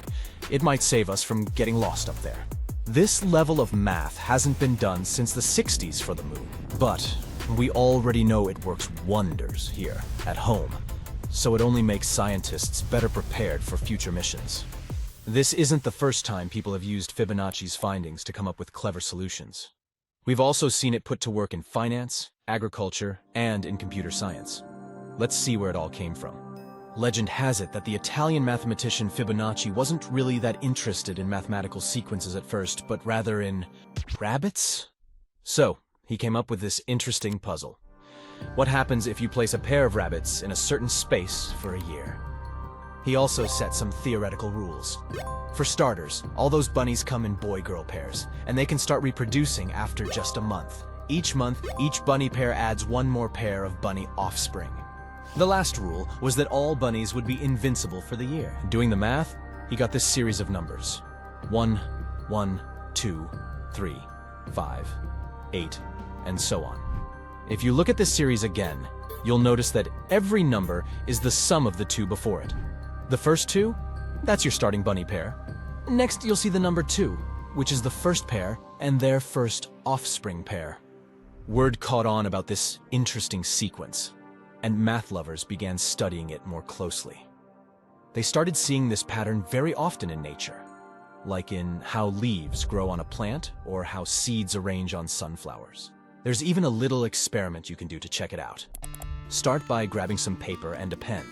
it might save us from getting lost up there. This level of math hasn't been done since the 60s for the moon, but we already know it works wonders here at home, so it only makes scientists better prepared for future missions. This isn't the first time people have used Fibonacci's findings to come up with clever solutions. We've also seen it put to work in finance, agriculture, and in computer science. Let's see where it all came from. Legend has it that the Italian mathematician Fibonacci wasn't really that interested in mathematical sequences at first, but rather in rabbits? So, he came up with this interesting puzzle. What happens if you place a pair of rabbits in a certain space for a year? He also set some theoretical rules. For starters, all those bunnies come in boy-girl pairs, and they can start reproducing after just a month. Each month, each bunny pair adds one more pair of bunny offspring. The last rule was that all bunnies would be invincible for the year. Doing the math, he got this series of numbers. 1, 1, 2, 3, 5, 8, and so on. If you look at this series again, you'll notice that every number is the sum of the two before it. The first two, that's your starting bunny pair. Next, you'll see the number 2, which is the first pair and their first offspring pair. Word caught on about this interesting sequence, and math lovers began studying it more closely. They started seeing this pattern very often in nature, like in how leaves grow on a plant or how seeds arrange on sunflowers. There's even a little experiment you can do to check it out. Start by grabbing some paper and a pen.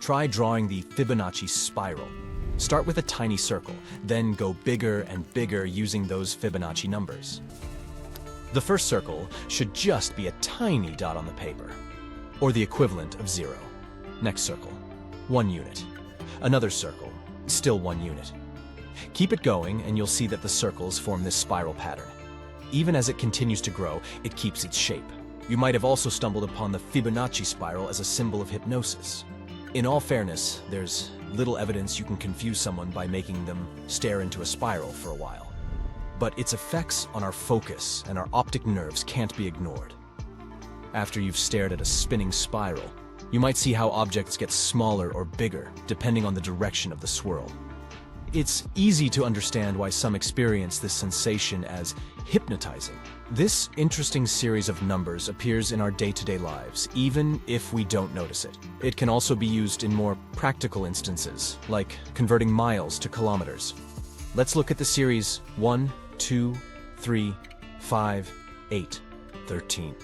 Try drawing the Fibonacci spiral. Start with a tiny circle, then go bigger and bigger using those Fibonacci numbers. The first circle should just be a tiny dot on the paper, or the equivalent of 0. Next circle, 1 unit. Another circle, still 1 unit. Keep it going and you'll see that the circles form this spiral pattern. Even as it continues to grow, it keeps its shape. You might have also stumbled upon the Fibonacci spiral as a symbol of hypnosis. In all fairness, there's little evidence you can confuse someone by making them stare into a spiral for a while. But its effects on our focus and our optic nerves can't be ignored. After you've stared at a spinning spiral, you might see how objects get smaller or bigger depending on the direction of the swirl. It's easy to understand why some experience this sensation as hypnotizing. This interesting series of numbers appears in our day-to-day lives, even if we don't notice it. It can also be used in more practical instances, like converting miles to kilometers. Let's look at the series 1, 2, 3, 5, 8, 13.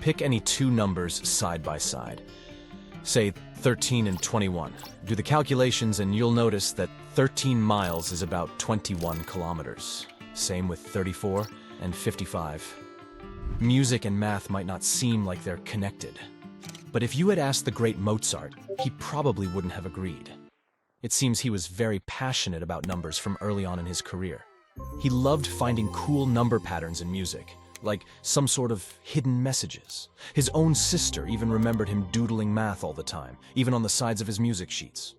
Pick any two numbers side by side. Say 13 and 21. Do the calculations and you'll notice that 13 miles is about 21 kilometers. Same with 34 and 55. Music and math might not seem like they're connected. But if you had asked the great Mozart, he probably wouldn't have agreed. It seems he was very passionate about numbers from early on in his career. He loved finding cool number patterns in music, like some sort of hidden messages. His own sister even remembered him doodling math all the time, even on the sides of his music sheets.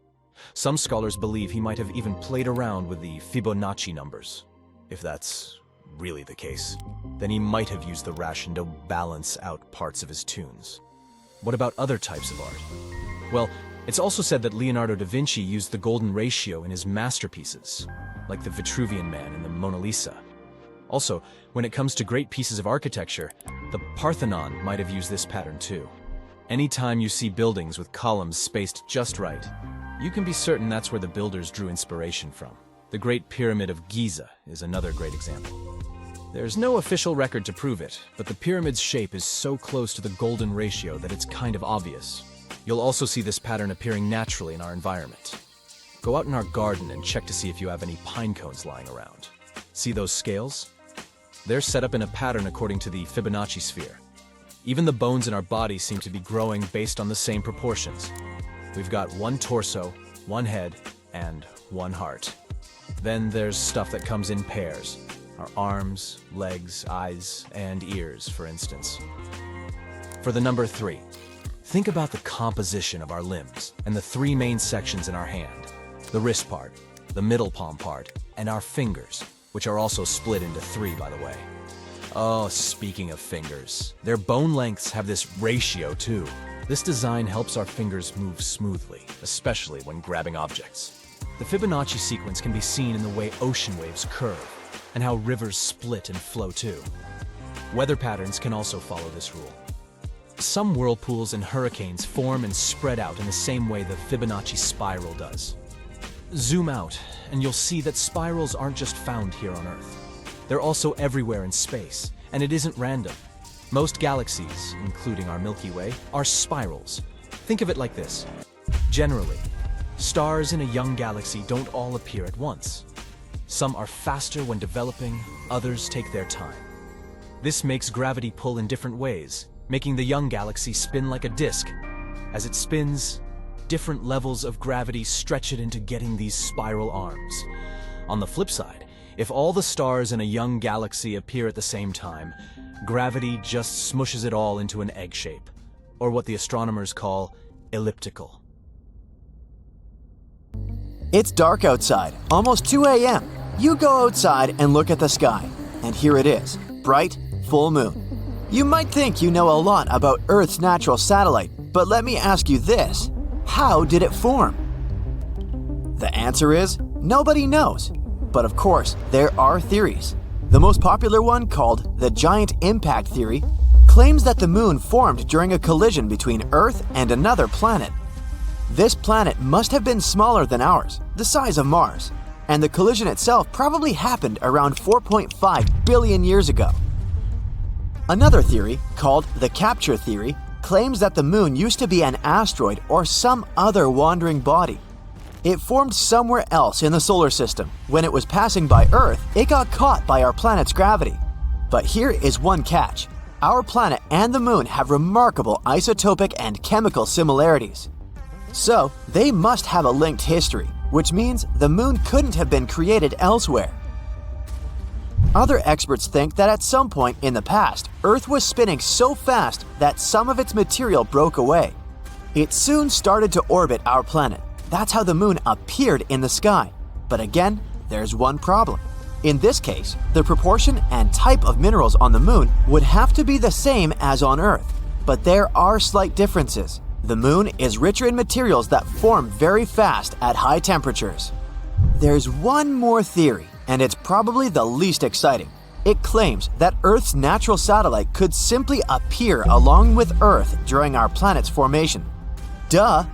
Some scholars believe he might have even played around with the Fibonacci numbers. If that's really the case, then he might have used the ration to balance out parts of his tunes. What about other types of art? Well, it's also said that Leonardo da Vinci used the golden ratio in his masterpieces, like the Vitruvian Man and the Mona Lisa. Also, when it comes to great pieces of architecture, the Parthenon might have used this pattern too. Anytime you see buildings with columns spaced just right, you can be certain that's where the builders drew inspiration from. The Great Pyramid of Giza is another great example. There's no official record to prove it, but the pyramid's shape is so close to the golden ratio that it's kind of obvious. You'll also see this pattern appearing naturally in our environment. Go out in our garden and check to see if you have any pine cones lying around. See those scales? They're set up in a pattern according to the Fibonacci sphere. Even the bones in our body seem to be growing based on the same proportions. We've got one torso, one head, and one heart. Then there's stuff that comes in pairs. Our arms, legs, eyes, and ears, for instance. For the number 3, think about the composition of our limbs and the 3 main sections in our hand. The wrist part, the middle palm part, and our fingers, which are also split into 3, by the way. Oh, speaking of fingers, their bone lengths have this ratio too. This design helps our fingers move smoothly, especially when grabbing objects. The Fibonacci sequence can be seen in the way ocean waves curve, and how rivers split and flow too. Weather patterns can also follow this rule. Some whirlpools and hurricanes form and spread out in the same way the Fibonacci spiral does. Zoom out, and you'll see that spirals aren't just found here on Earth. They're also everywhere in space, and it isn't random. Most galaxies, including our Milky Way, are spirals. Think of it like this. Generally, stars in a young galaxy don't all appear at once. Some are faster when developing, others take their time. This makes gravity pull in different ways, making the young galaxy spin like a disk. As it spins, different levels of gravity stretch it into getting these spiral arms. On the flip side, if all the stars in a young galaxy appear at the same time, gravity just smushes it all into an egg shape, or what the astronomers call elliptical. It's dark outside, almost 2 a.m. You go outside and look at the sky, and here it is, bright, full moon. You might think you know a lot about Earth's natural satellite, but let me ask you this. How did it form? The answer is, nobody knows. But of course, there are theories. The most popular one, called the giant impact theory, claims that the moon formed during a collision between Earth and another planet. This planet must have been smaller than ours, the size of Mars, and the collision itself probably happened around 4.5 billion years ago. Another theory, called the capture theory, claims that the moon used to be an asteroid or some other wandering body. It formed somewhere else in the solar system. When it was passing by Earth, it got caught by our planet's gravity. But here is one catch. Our planet and the moon have remarkable isotopic and chemical similarities. So, they must have a linked history, which means the moon couldn't have been created elsewhere. Other experts think that at some point in the past, Earth was spinning so fast that some of its material broke away. It soon started to orbit our planet. That's how the moon appeared in the sky. But again, there's one problem. In this case, the proportion and type of minerals on the moon would have to be the same as on Earth. But there are slight differences. The moon is richer in materials that form very fast at high temperatures. There's one more theory, and it's probably the least exciting. It claims that Earth's natural satellite could simply appear along with Earth during our planet's formation. Duh!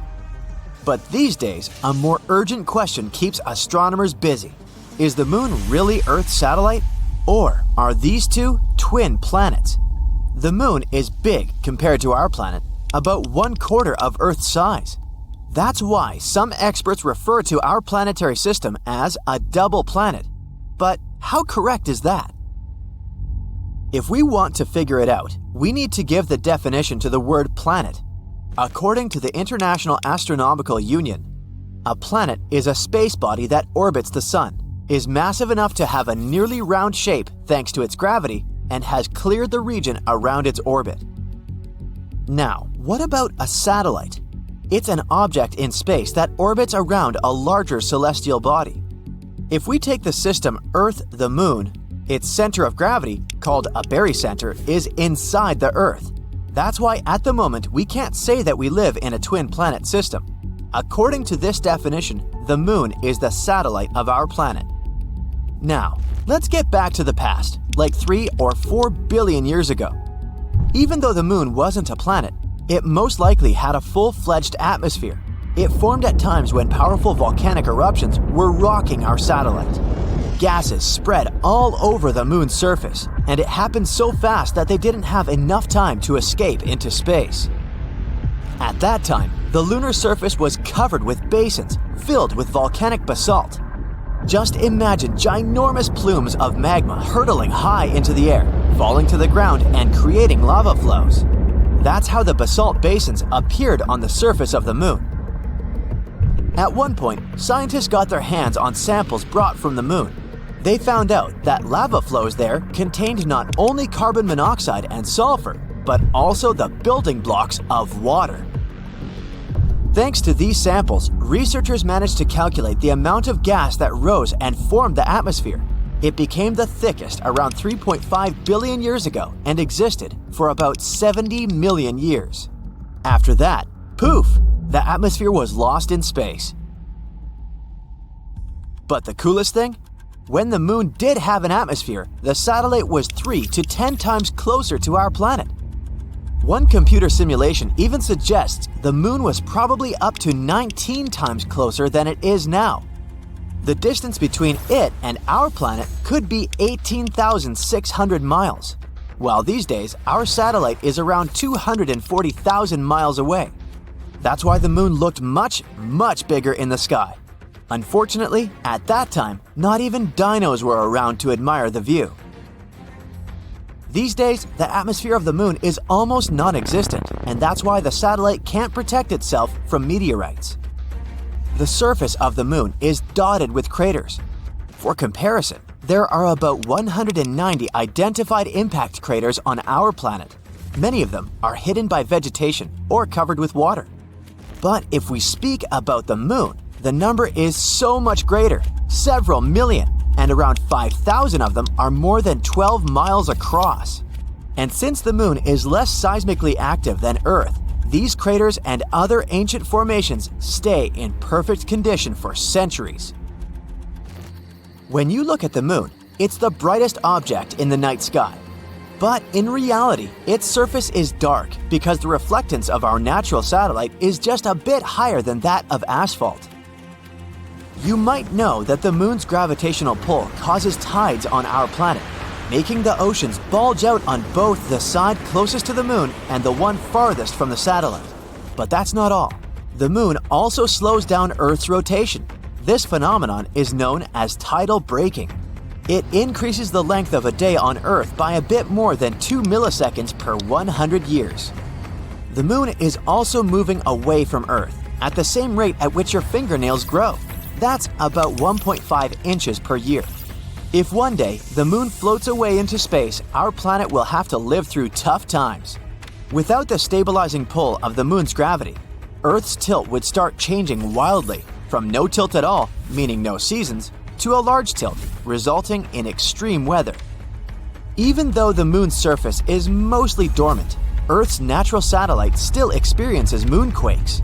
But these days, a more urgent question keeps astronomers busy. Is the moon really Earth's satellite? Or are these two twin planets? The moon is big compared to our planet, about 1/4 of Earth's size. That's why some experts refer to our planetary system as a double planet. But how correct is that? If we want to figure it out, we need to give the definition to the word planet. According to the International Astronomical Union, a planet is a space body that orbits the Sun, is massive enough to have a nearly round shape thanks to its gravity, and has cleared the region around its orbit. Now, what about a satellite? It's an object in space that orbits around a larger celestial body. If we take the system Earth, the Moon, its center of gravity, called a barycenter, is inside the Earth. That's why at the moment we can't say that we live in a twin planet system. According to this definition, the Moon is the satellite of our planet. Now, let's get back to the past, like 3 or 4 billion years ago. Even though the Moon wasn't a planet, it most likely had a full-fledged atmosphere. It formed at times when powerful volcanic eruptions were rocking our satellite. Gases spread all over the Moon's surface, and it happened so fast that they didn't have enough time to escape into space. At that time, the lunar surface was covered with basins filled with volcanic basalt. Just imagine ginormous plumes of magma hurtling high into the air, falling to the ground and creating lava flows. That's how the basalt basins appeared on the surface of the Moon. At one point, scientists got their hands on samples brought from the Moon. They found out that lava flows there contained not only carbon monoxide and sulfur, but also the building blocks of water. Thanks to these samples, researchers managed to calculate the amount of gas that rose and formed the atmosphere. It became the thickest around 3.5 billion years ago and existed for about 70 million years. After that, poof, the atmosphere was lost in space. But the coolest thing? When the Moon did have an atmosphere, the satellite was 3 to 10 times closer to our planet. One computer simulation even suggests the Moon was probably up to 19 times closer than it is now. The distance between it and our planet could be 18,600 miles, while these days our satellite is around 240,000 miles away. That's why the Moon looked much, much bigger in the sky. Unfortunately, at that time, not even dinos were around to admire the view. These days, the atmosphere of the Moon is almost non-existent, and that's why the satellite can't protect itself from meteorites. The surface of the Moon is dotted with craters. For comparison, there are about 190 identified impact craters on our planet. Many of them are hidden by vegetation or covered with water. But if we speak about the Moon, the number is so much greater, several million, and around 5,000 of them are more than 12 miles across. And since the Moon is less seismically active than Earth, these craters and other ancient formations stay in perfect condition for centuries. When you look at the Moon, it's the brightest object in the night sky. But in reality, its surface is dark because the reflectance of our natural satellite is just a bit higher than that of asphalt. You might know that the Moon's gravitational pull causes tides on our planet, making the oceans bulge out on both the side closest to the Moon and the one farthest from the satellite. But that's not all. The Moon also slows down Earth's rotation. This phenomenon is known as tidal braking. It increases the length of a day on Earth by a bit more than 2 milliseconds per 100 years. The Moon is also moving away from Earth at the same rate at which your fingernails grow. That's about 1.5 inches per year. If one day the Moon floats away into space, our planet will have to live through tough times. Without the stabilizing pull of the Moon's gravity, Earth's tilt would start changing wildly, from no tilt at all, meaning no seasons, to a large tilt, resulting in extreme weather. Even though the Moon's surface is mostly dormant, Earth's natural satellite still experiences moonquakes.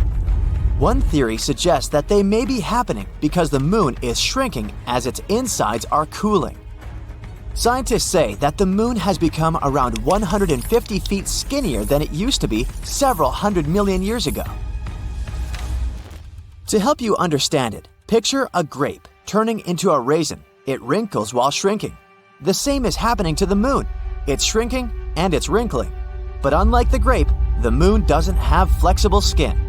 One theory suggests that they may be happening because the Moon is shrinking as its insides are cooling. Scientists say that the Moon has become around 150 feet skinnier than it used to be several hundred million years ago. To help you understand it, picture a grape turning into a raisin. It wrinkles while shrinking. The same is happening to the Moon. It's shrinking and it's wrinkling. But unlike the grape, the Moon doesn't have flexible skin.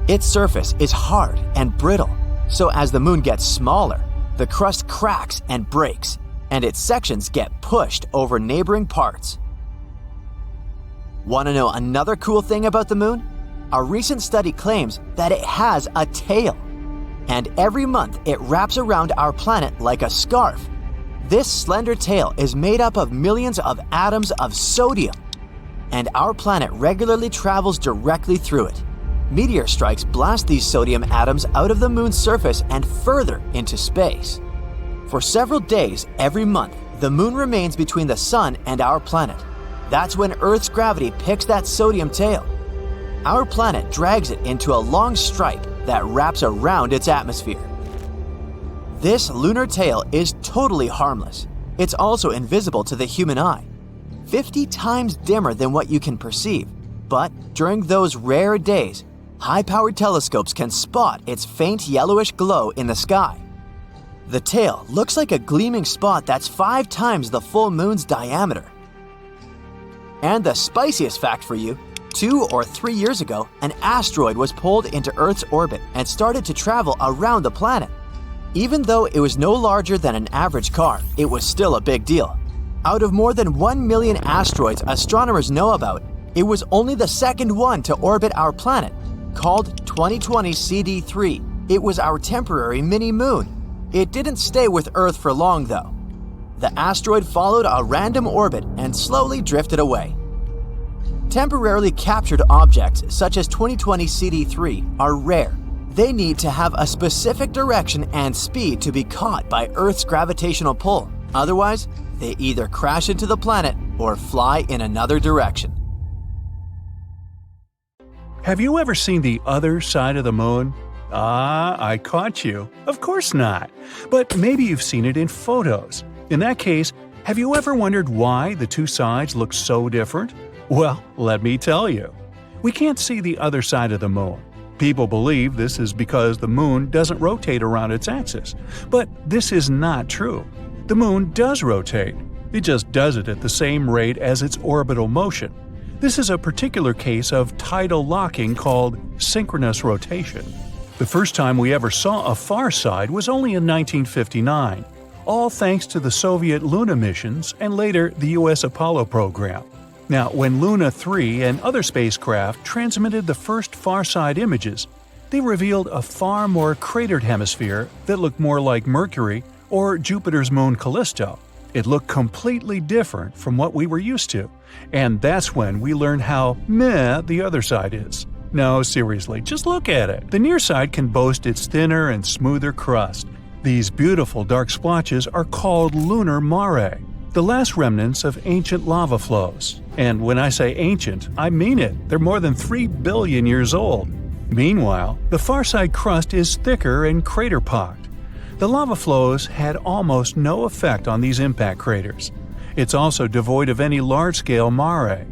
Its surface is hard and brittle, so as the Moon gets smaller, the crust cracks and breaks, and its sections get pushed over neighboring parts. Want to know another cool thing about the Moon? A recent study claims that it has a tail, and every month it wraps around our planet like a scarf. This slender tail is made up of millions of atoms of sodium, and our planet regularly travels directly through it. Meteor strikes blast these sodium atoms out of the Moon's surface and further into space. For several days every month, the Moon remains between the Sun and our planet. That's when Earth's gravity picks that sodium tail. Our planet drags it into a long stripe that wraps around its atmosphere. This lunar tail is totally harmless. It's also invisible to the human eye, 50 times dimmer than what you can perceive. But during those rare days, high-powered telescopes can spot its faint yellowish glow in the sky. The tail looks like a gleaming spot that's 5 times the full Moon's diameter. And the spiciest fact for you, 2 or 3 years ago, an asteroid was pulled into Earth's orbit and started to travel around the planet. Even though it was no larger than an average car, it was still a big deal. Out of more than 1 million asteroids astronomers know about, it was only the second one to orbit our planet, called 2020 CD3. It was our temporary mini-moon. It didn't stay with Earth for long, though. The asteroid followed a random orbit and slowly drifted away. Temporarily captured objects such as 2020 CD3 are rare. They need to have a specific direction and speed to be caught by Earth's gravitational pull. Otherwise, they either crash into the planet or fly in another direction. Have you ever seen the other side of the Moon? Ah, I caught you. Of course not. But maybe you've seen it in photos. In that case, have you ever wondered why the two sides look so different? Well, let me tell you. We can't see the other side of the Moon. People believe this is because the Moon doesn't rotate around its axis. But this is not true. The Moon does rotate. It just does it at the same rate as its orbital motion. This is a particular case of tidal locking called synchronous rotation. The first time we ever saw a far side was only in 1959, all thanks to the Soviet Luna missions and later the US Apollo program. Now, when Luna 3 and other spacecraft transmitted the first far-side images, they revealed a far more cratered hemisphere that looked more like Mercury or Jupiter's moon Callisto. It looked completely different from what we were used to, and that's when we learned how meh the other side is. No, seriously, just look at it. The near side can boast its thinner and smoother crust. These beautiful dark splotches are called lunar mare, the last remnants of ancient lava flows. And when I say ancient, I mean it. They're more than 3 billion years old. Meanwhile, the far side crust is thicker and crater-pocked. The lava flows had almost no effect on these impact craters. It's also devoid of any large-scale mare.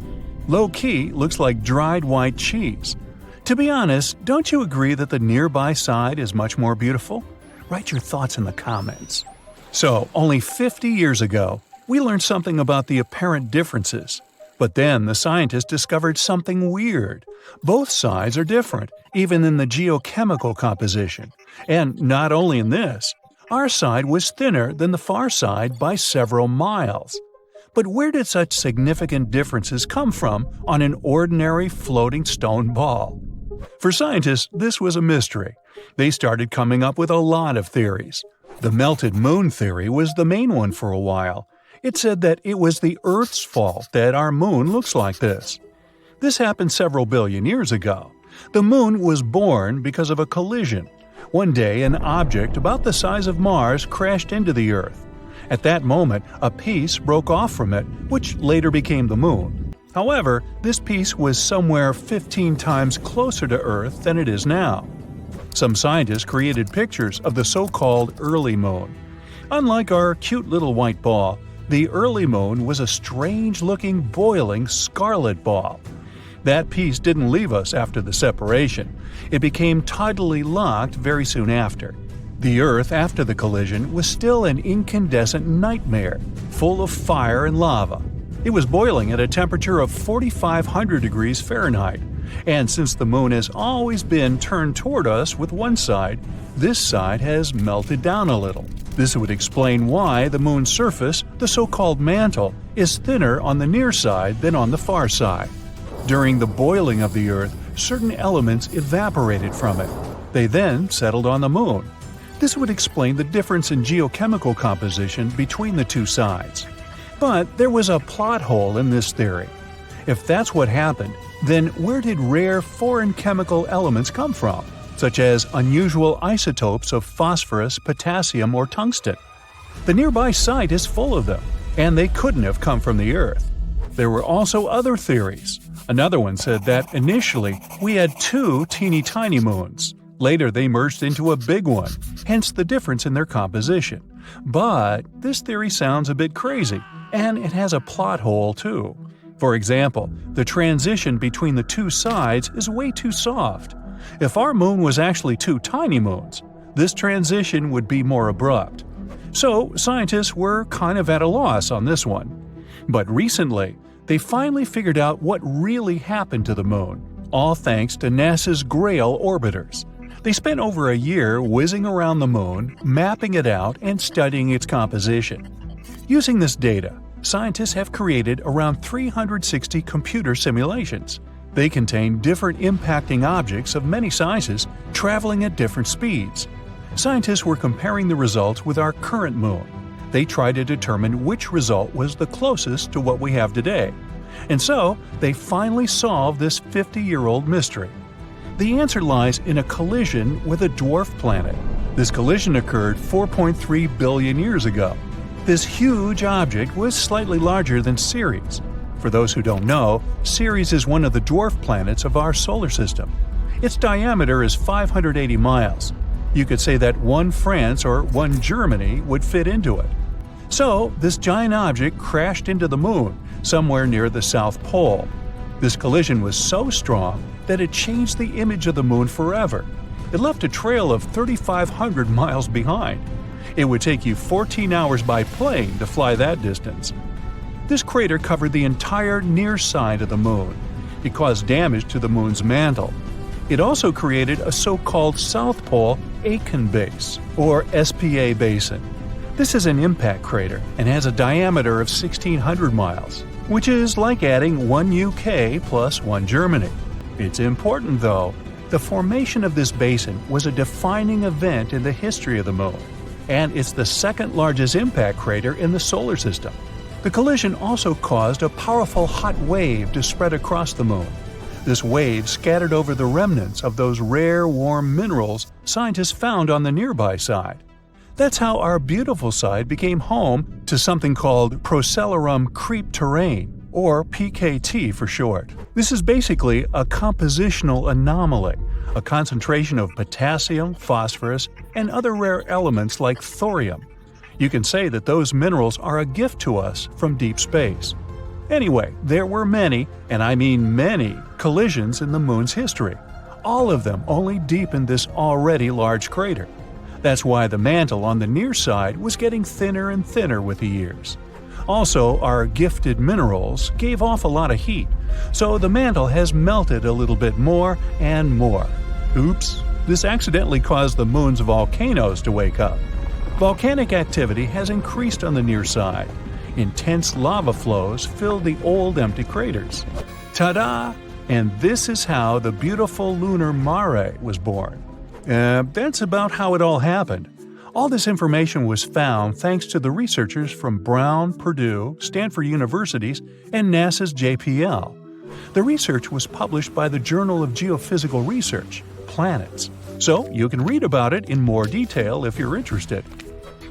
Low-key looks like dried white cheese. To be honest, don't you agree that the nearby side is much more beautiful? Write your thoughts in the comments. So, only 50 years ago, we learned something about the apparent differences. But then the scientists discovered something weird. Both sides are different, even in the geochemical composition. And not only in this, our side was thinner than the far side by several miles. But where did such significant differences come from on an ordinary floating stone ball? For scientists, this was a mystery. They started coming up with a lot of theories. The melted moon theory was the main one for a while. It said that it was the Earth's fault that our moon looks like this. This happened several billion years ago. The moon was born because of a collision. One day, an object about the size of Mars crashed into the Earth. At that moment, a piece broke off from it, which later became the moon. However, this piece was somewhere 15 times closer to Earth than it is now. Some scientists created pictures of the so-called early moon. Unlike our cute little white ball, the early moon was a strange-looking, boiling scarlet ball. That piece didn't leave us after the separation. It became tidally locked very soon after. The Earth after the collision was still an incandescent nightmare, full of fire and lava. It was boiling at a temperature of 4,500 degrees Fahrenheit. And since the moon has always been turned toward us with one side, this side has melted down a little. This would explain why the moon's surface, the so-called mantle, is thinner on the near side than on the far side. During the boiling of the Earth, certain elements evaporated from it. They then settled on the moon. This would explain the difference in geochemical composition between the two sides. But there was a plot hole in this theory. If that's what happened, then where did rare foreign chemical elements come from, such as unusual isotopes of phosphorus, potassium, or tungsten? The nearby site is full of them, and they couldn't have come from the Earth. There were also other theories. Another one said that initially we had two teeny-tiny moons. Later they merged into a big one, hence the difference in their composition. But this theory sounds a bit crazy, and it has a plot hole too. For example, the transition between the two sides is way too soft. If our moon was actually two tiny moons, this transition would be more abrupt. So scientists were kind of at a loss on this one. But recently, they finally figured out what really happened to the moon, all thanks to NASA's Grail orbiters. They spent over a year whizzing around the moon, mapping it out, and studying its composition. Using this data, scientists have created around 360 computer simulations. They contain different impacting objects of many sizes, traveling at different speeds. Scientists were comparing the results with our current moon. They tried to determine which result was the closest to what we have today. And so, they finally solved this 50-year-old mystery. The answer lies in a collision with a dwarf planet. This collision occurred 4.3 billion years ago. This huge object was slightly larger than Ceres. For those who don't know, Ceres is one of the dwarf planets of our solar system. Its diameter is 580 miles. You could say that one France or one Germany would fit into it. So, this giant object crashed into the moon, somewhere near the South Pole. This collision was so strong that it changed the image of the moon forever. It left a trail of 3,500 miles behind. It would take you 14 hours by plane to fly that distance. This crater covered the entire near side of the moon. It caused damage to the moon's mantle. It also created a so-called South Pole Aitken Base, or SPA basin. This is an impact crater and has a diameter of 1,600 miles, which is like adding one UK plus one Germany. It's important though. The formation of this basin was a defining event in the history of the moon, and it's the second largest impact crater in the solar system. The collision also caused a powerful hot wave to spread across the moon. This wave scattered over the remnants of those rare warm minerals scientists found on the nearby side. That's how our beautiful side became home to something called Procellarum creep terrain. or PKT for short. This is basically a compositional anomaly, a concentration of potassium, phosphorus, and other rare elements like thorium. You can say that those minerals are a gift to us from deep space. Anyway, there were many, and I mean many, collisions in the Moon's history. All of them only deepened this already large crater. That's why the mantle on the near side was getting thinner and thinner with the years. Also, our gifted minerals gave off a lot of heat, so the mantle has melted a little bit more and more. Oops, this accidentally caused the Moon's volcanoes to wake up. Volcanic activity has increased on the near side. Intense lava flows filled the old empty craters. Ta-da! And this is how the beautiful lunar mare was born. That's about how it all happened. All this information was found thanks to the researchers from Brown, Purdue, Stanford Universities, and NASA's JPL. The research was published by the Journal of Geophysical Research, Planets, so you can read about it in more detail if you're interested.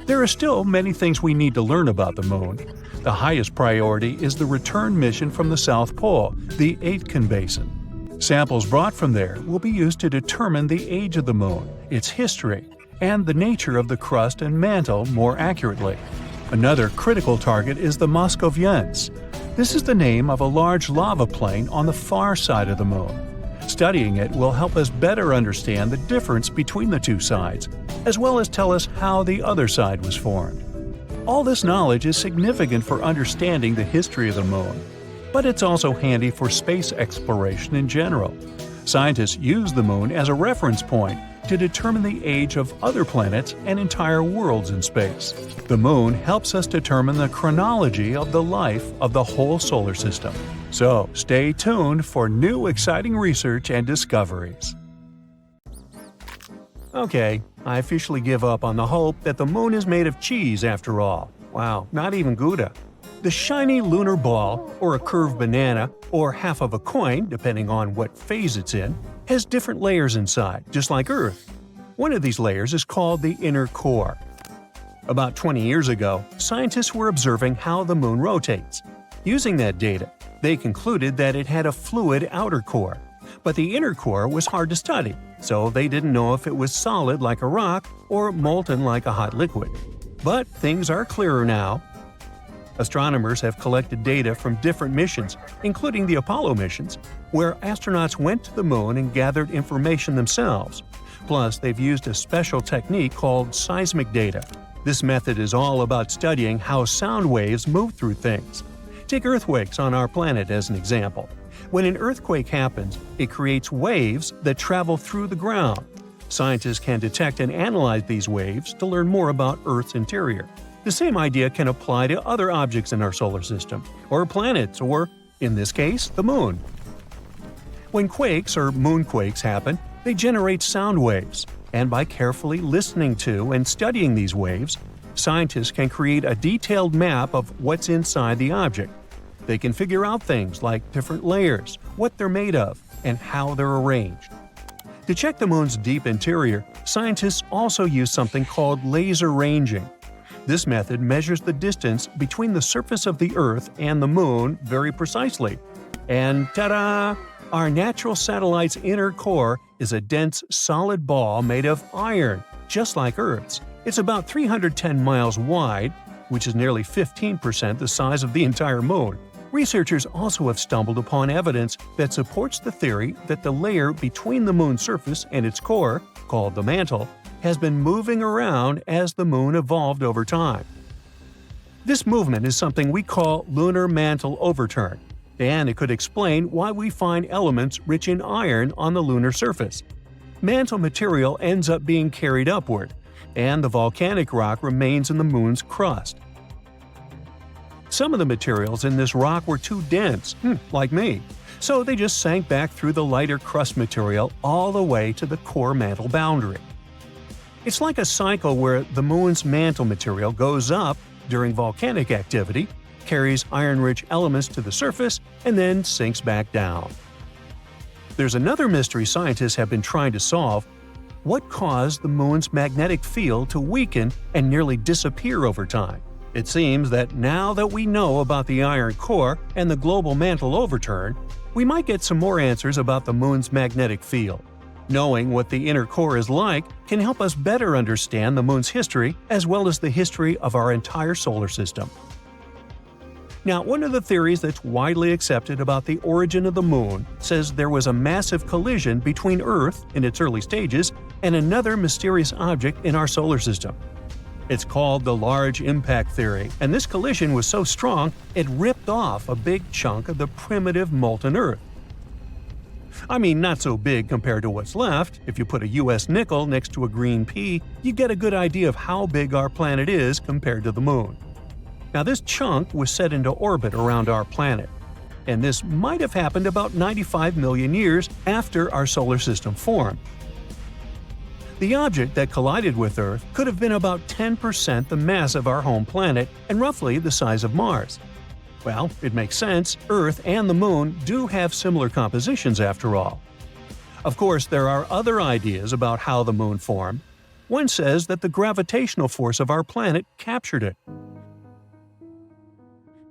There are still many things we need to learn about the Moon. The highest priority is the return mission from the South Pole, the Aitken Basin. Samples brought from there will be used to determine the age of the Moon, its history, and the nature of the crust and mantle more accurately. Another critical target is the Moscoviense. This is the name of a large lava plain on the far side of the Moon. Studying it will help us better understand the difference between the two sides, as well as tell us how the other side was formed. All this knowledge is significant for understanding the history of the Moon, but it's also handy for space exploration in general. Scientists use the Moon as a reference point to determine the age of other planets and entire worlds in space. The Moon helps us determine the chronology of the life of the whole solar system. So stay tuned for new exciting research and discoveries. Okay, I officially give up on the hope that the Moon is made of cheese after all. Wow, not even Gouda. The shiny lunar ball, or a curved banana, or half of a coin, depending on what phase it's in, has different layers inside, just like Earth. One of these layers is called the inner core. About 20 years ago, scientists were observing how the Moon rotates. Using that data, they concluded that it had a fluid outer core, but the inner core was hard to study, so they didn't know if it was solid like a rock or molten like a hot liquid. But things are clearer now. Astronomers have collected data from different missions, including the Apollo missions, where astronauts went to the Moon and gathered information themselves. Plus, they've used a special technique called seismic data. This method is all about studying how sound waves move through things. Take earthquakes on our planet as an example. When an earthquake happens, it creates waves that travel through the ground. Scientists can detect and analyze these waves to learn more about Earth's interior. The same idea can apply to other objects in our solar system, or planets, or, in this case, the Moon. When quakes or moonquakes happen, they generate sound waves, and by carefully listening to and studying these waves, scientists can create a detailed map of what's inside the object. They can figure out things like different layers, what they're made of, and how they're arranged. To check the Moon's deep interior, scientists also use something called laser ranging. This method measures the distance between the surface of the Earth and the Moon very precisely. And ta-da! Our natural satellite's inner core is a dense, solid ball made of iron, just like Earth's. It's about 310 miles wide, which is nearly 15% the size of the entire Moon. Researchers also have stumbled upon evidence that supports the theory that the layer between the Moon's surface and its core, called the mantle, has been moving around as the Moon evolved over time. This movement is something we call lunar mantle overturn, and it could explain why we find elements rich in iron on the lunar surface. Mantle material ends up being carried upward, and the volcanic rock remains in the Moon's crust. Some of the materials in this rock were too dense, like me, so they just sank back through the lighter crust material all the way to the core mantle boundary. It's like a cycle where the Moon's mantle material goes up during volcanic activity, carries iron-rich elements to the surface, and then sinks back down. There's another mystery scientists have been trying to solve. What caused the Moon's magnetic field to weaken and nearly disappear over time? It seems that now that we know about the iron core and the global mantle overturn, we might get some more answers about the Moon's magnetic field. Knowing what the inner core is like can help us better understand the Moon's history as well as the history of our entire solar system. Now, one of the theories that's widely accepted about the origin of the Moon says there was a massive collision between Earth, in its early stages, and another mysterious object in our solar system. It's called the Large Impact Theory, and this collision was so strong it ripped off a big chunk of the primitive molten Earth. I mean, not so big compared to what's left. If you put a US nickel next to a green pea, you get a good idea of how big our planet is compared to the Moon. Now, this chunk was set into orbit around our planet, and this might have happened about 95 million years after our solar system formed. The object that collided with Earth could have been about 10% the mass of our home planet and roughly the size of Mars. Well, it makes sense. Earth and the Moon do have similar compositions after all. Of course, there are other ideas about how the Moon formed. One says that the gravitational force of our planet captured it.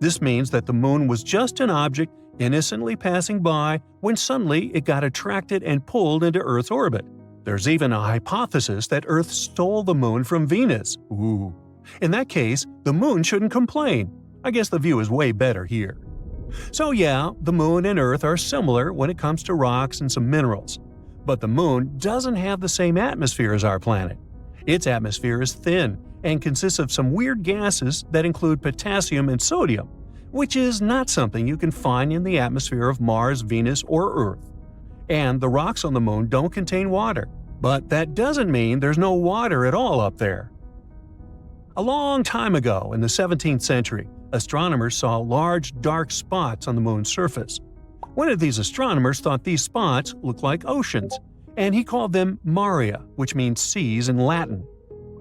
This means that the Moon was just an object innocently passing by when suddenly it got attracted and pulled into Earth's orbit. There's even a hypothesis that Earth stole the Moon from Venus. Ooh. In that case, the Moon shouldn't complain. I guess the view is way better here. So yeah, the Moon and Earth are similar when it comes to rocks and some minerals. But the Moon doesn't have the same atmosphere as our planet. Its atmosphere is thin and consists of some weird gases that include potassium and sodium, which is not something you can find in the atmosphere of Mars, Venus, or Earth. And the rocks on the Moon don't contain water, but that doesn't mean there's no water at all up there. A long time ago, in the 17th century, astronomers saw large dark spots on the Moon's surface. One of these astronomers thought these spots looked like oceans, and he called them maria, which means seas in Latin.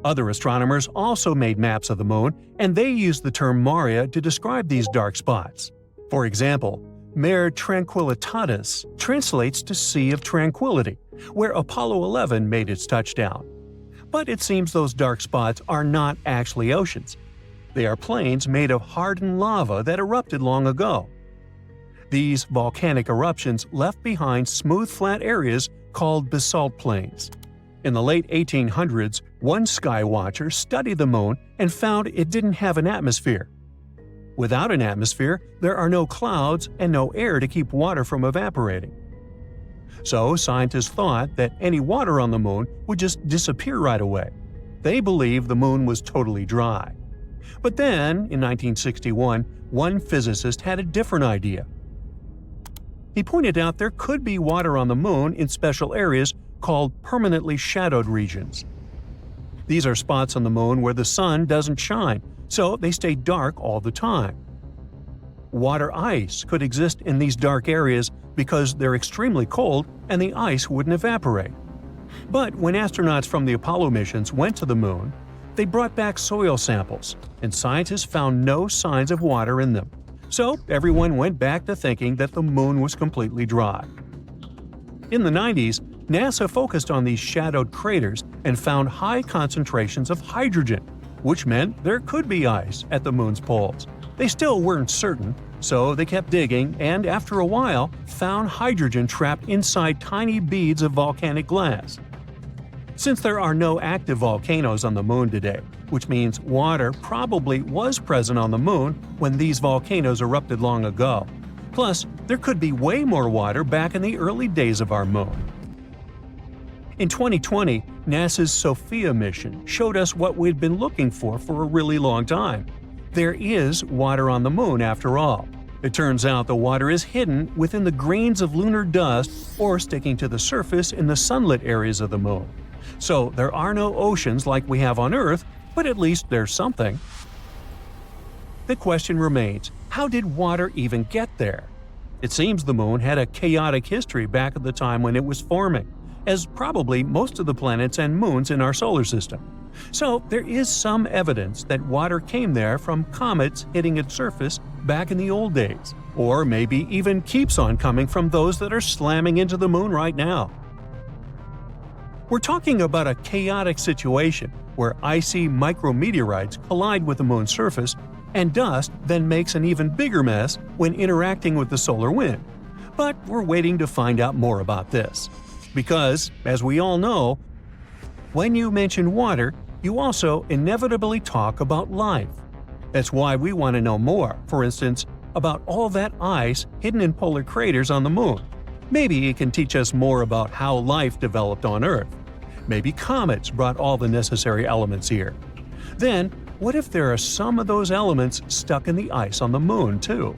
Other astronomers also made maps of the Moon, and they used the term maria to describe these dark spots. For example, Mare Tranquillitatis translates to Sea of Tranquility, where Apollo 11 made its touchdown. But it seems those dark spots are not actually oceans. They are plains made of hardened lava that erupted long ago. These volcanic eruptions left behind smooth flat areas called basalt plains. In the late 1800s, one skywatcher studied the Moon and found it didn't have an atmosphere. Without an atmosphere, there are no clouds and no air to keep water from evaporating. So scientists thought that any water on the Moon would just disappear right away. They believed the Moon was totally dry. But then, in 1961, one physicist had a different idea. He pointed out there could be water on the Moon in special areas called permanently shadowed regions. These are spots on the Moon where the sun doesn't shine, so they stay dark all the time. Water ice could exist in these dark areas because they're extremely cold and the ice wouldn't evaporate. But when astronauts from the Apollo missions went to the Moon, they brought back soil samples, and scientists found no signs of water in them. So everyone went back to thinking that the Moon was completely dry. In the 90s, NASA focused on these shadowed craters and found high concentrations of hydrogen, which meant there could be ice at the Moon's poles. They still weren't certain, so they kept digging and, after a while, found hydrogen trapped inside tiny beads of volcanic glass. Since there are no active volcanoes on the Moon today, which means water probably was present on the Moon when these volcanoes erupted long ago. Plus, there could be way more water back in the early days of our Moon. In 2020, NASA's SOFIA mission showed us what we'd been looking for a really long time. There is water on the Moon after all. It turns out the water is hidden within the grains of lunar dust or sticking to the surface in the sunlit areas of the Moon. So there are no oceans like we have on Earth, but at least there's something. The question remains, how did water even get there? It seems the Moon had a chaotic history back at the time when it was forming, as probably most of the planets and moons in our solar system. So there is some evidence that water came there from comets hitting its surface back in the old days, or maybe even keeps on coming from those that are slamming into the Moon right now. We're talking about a chaotic situation, where icy micrometeorites collide with the Moon's surface, and dust then makes an even bigger mess when interacting with the solar wind. But we're waiting to find out more about this. Because, as we all know, when you mention water, you also inevitably talk about life. That's why we want to know more, for instance, about all that ice hidden in polar craters on the Moon. Maybe it can teach us more about how life developed on Earth. Maybe comets brought all the necessary elements here. Then, what if there are some of those elements stuck in the ice on the Moon, too?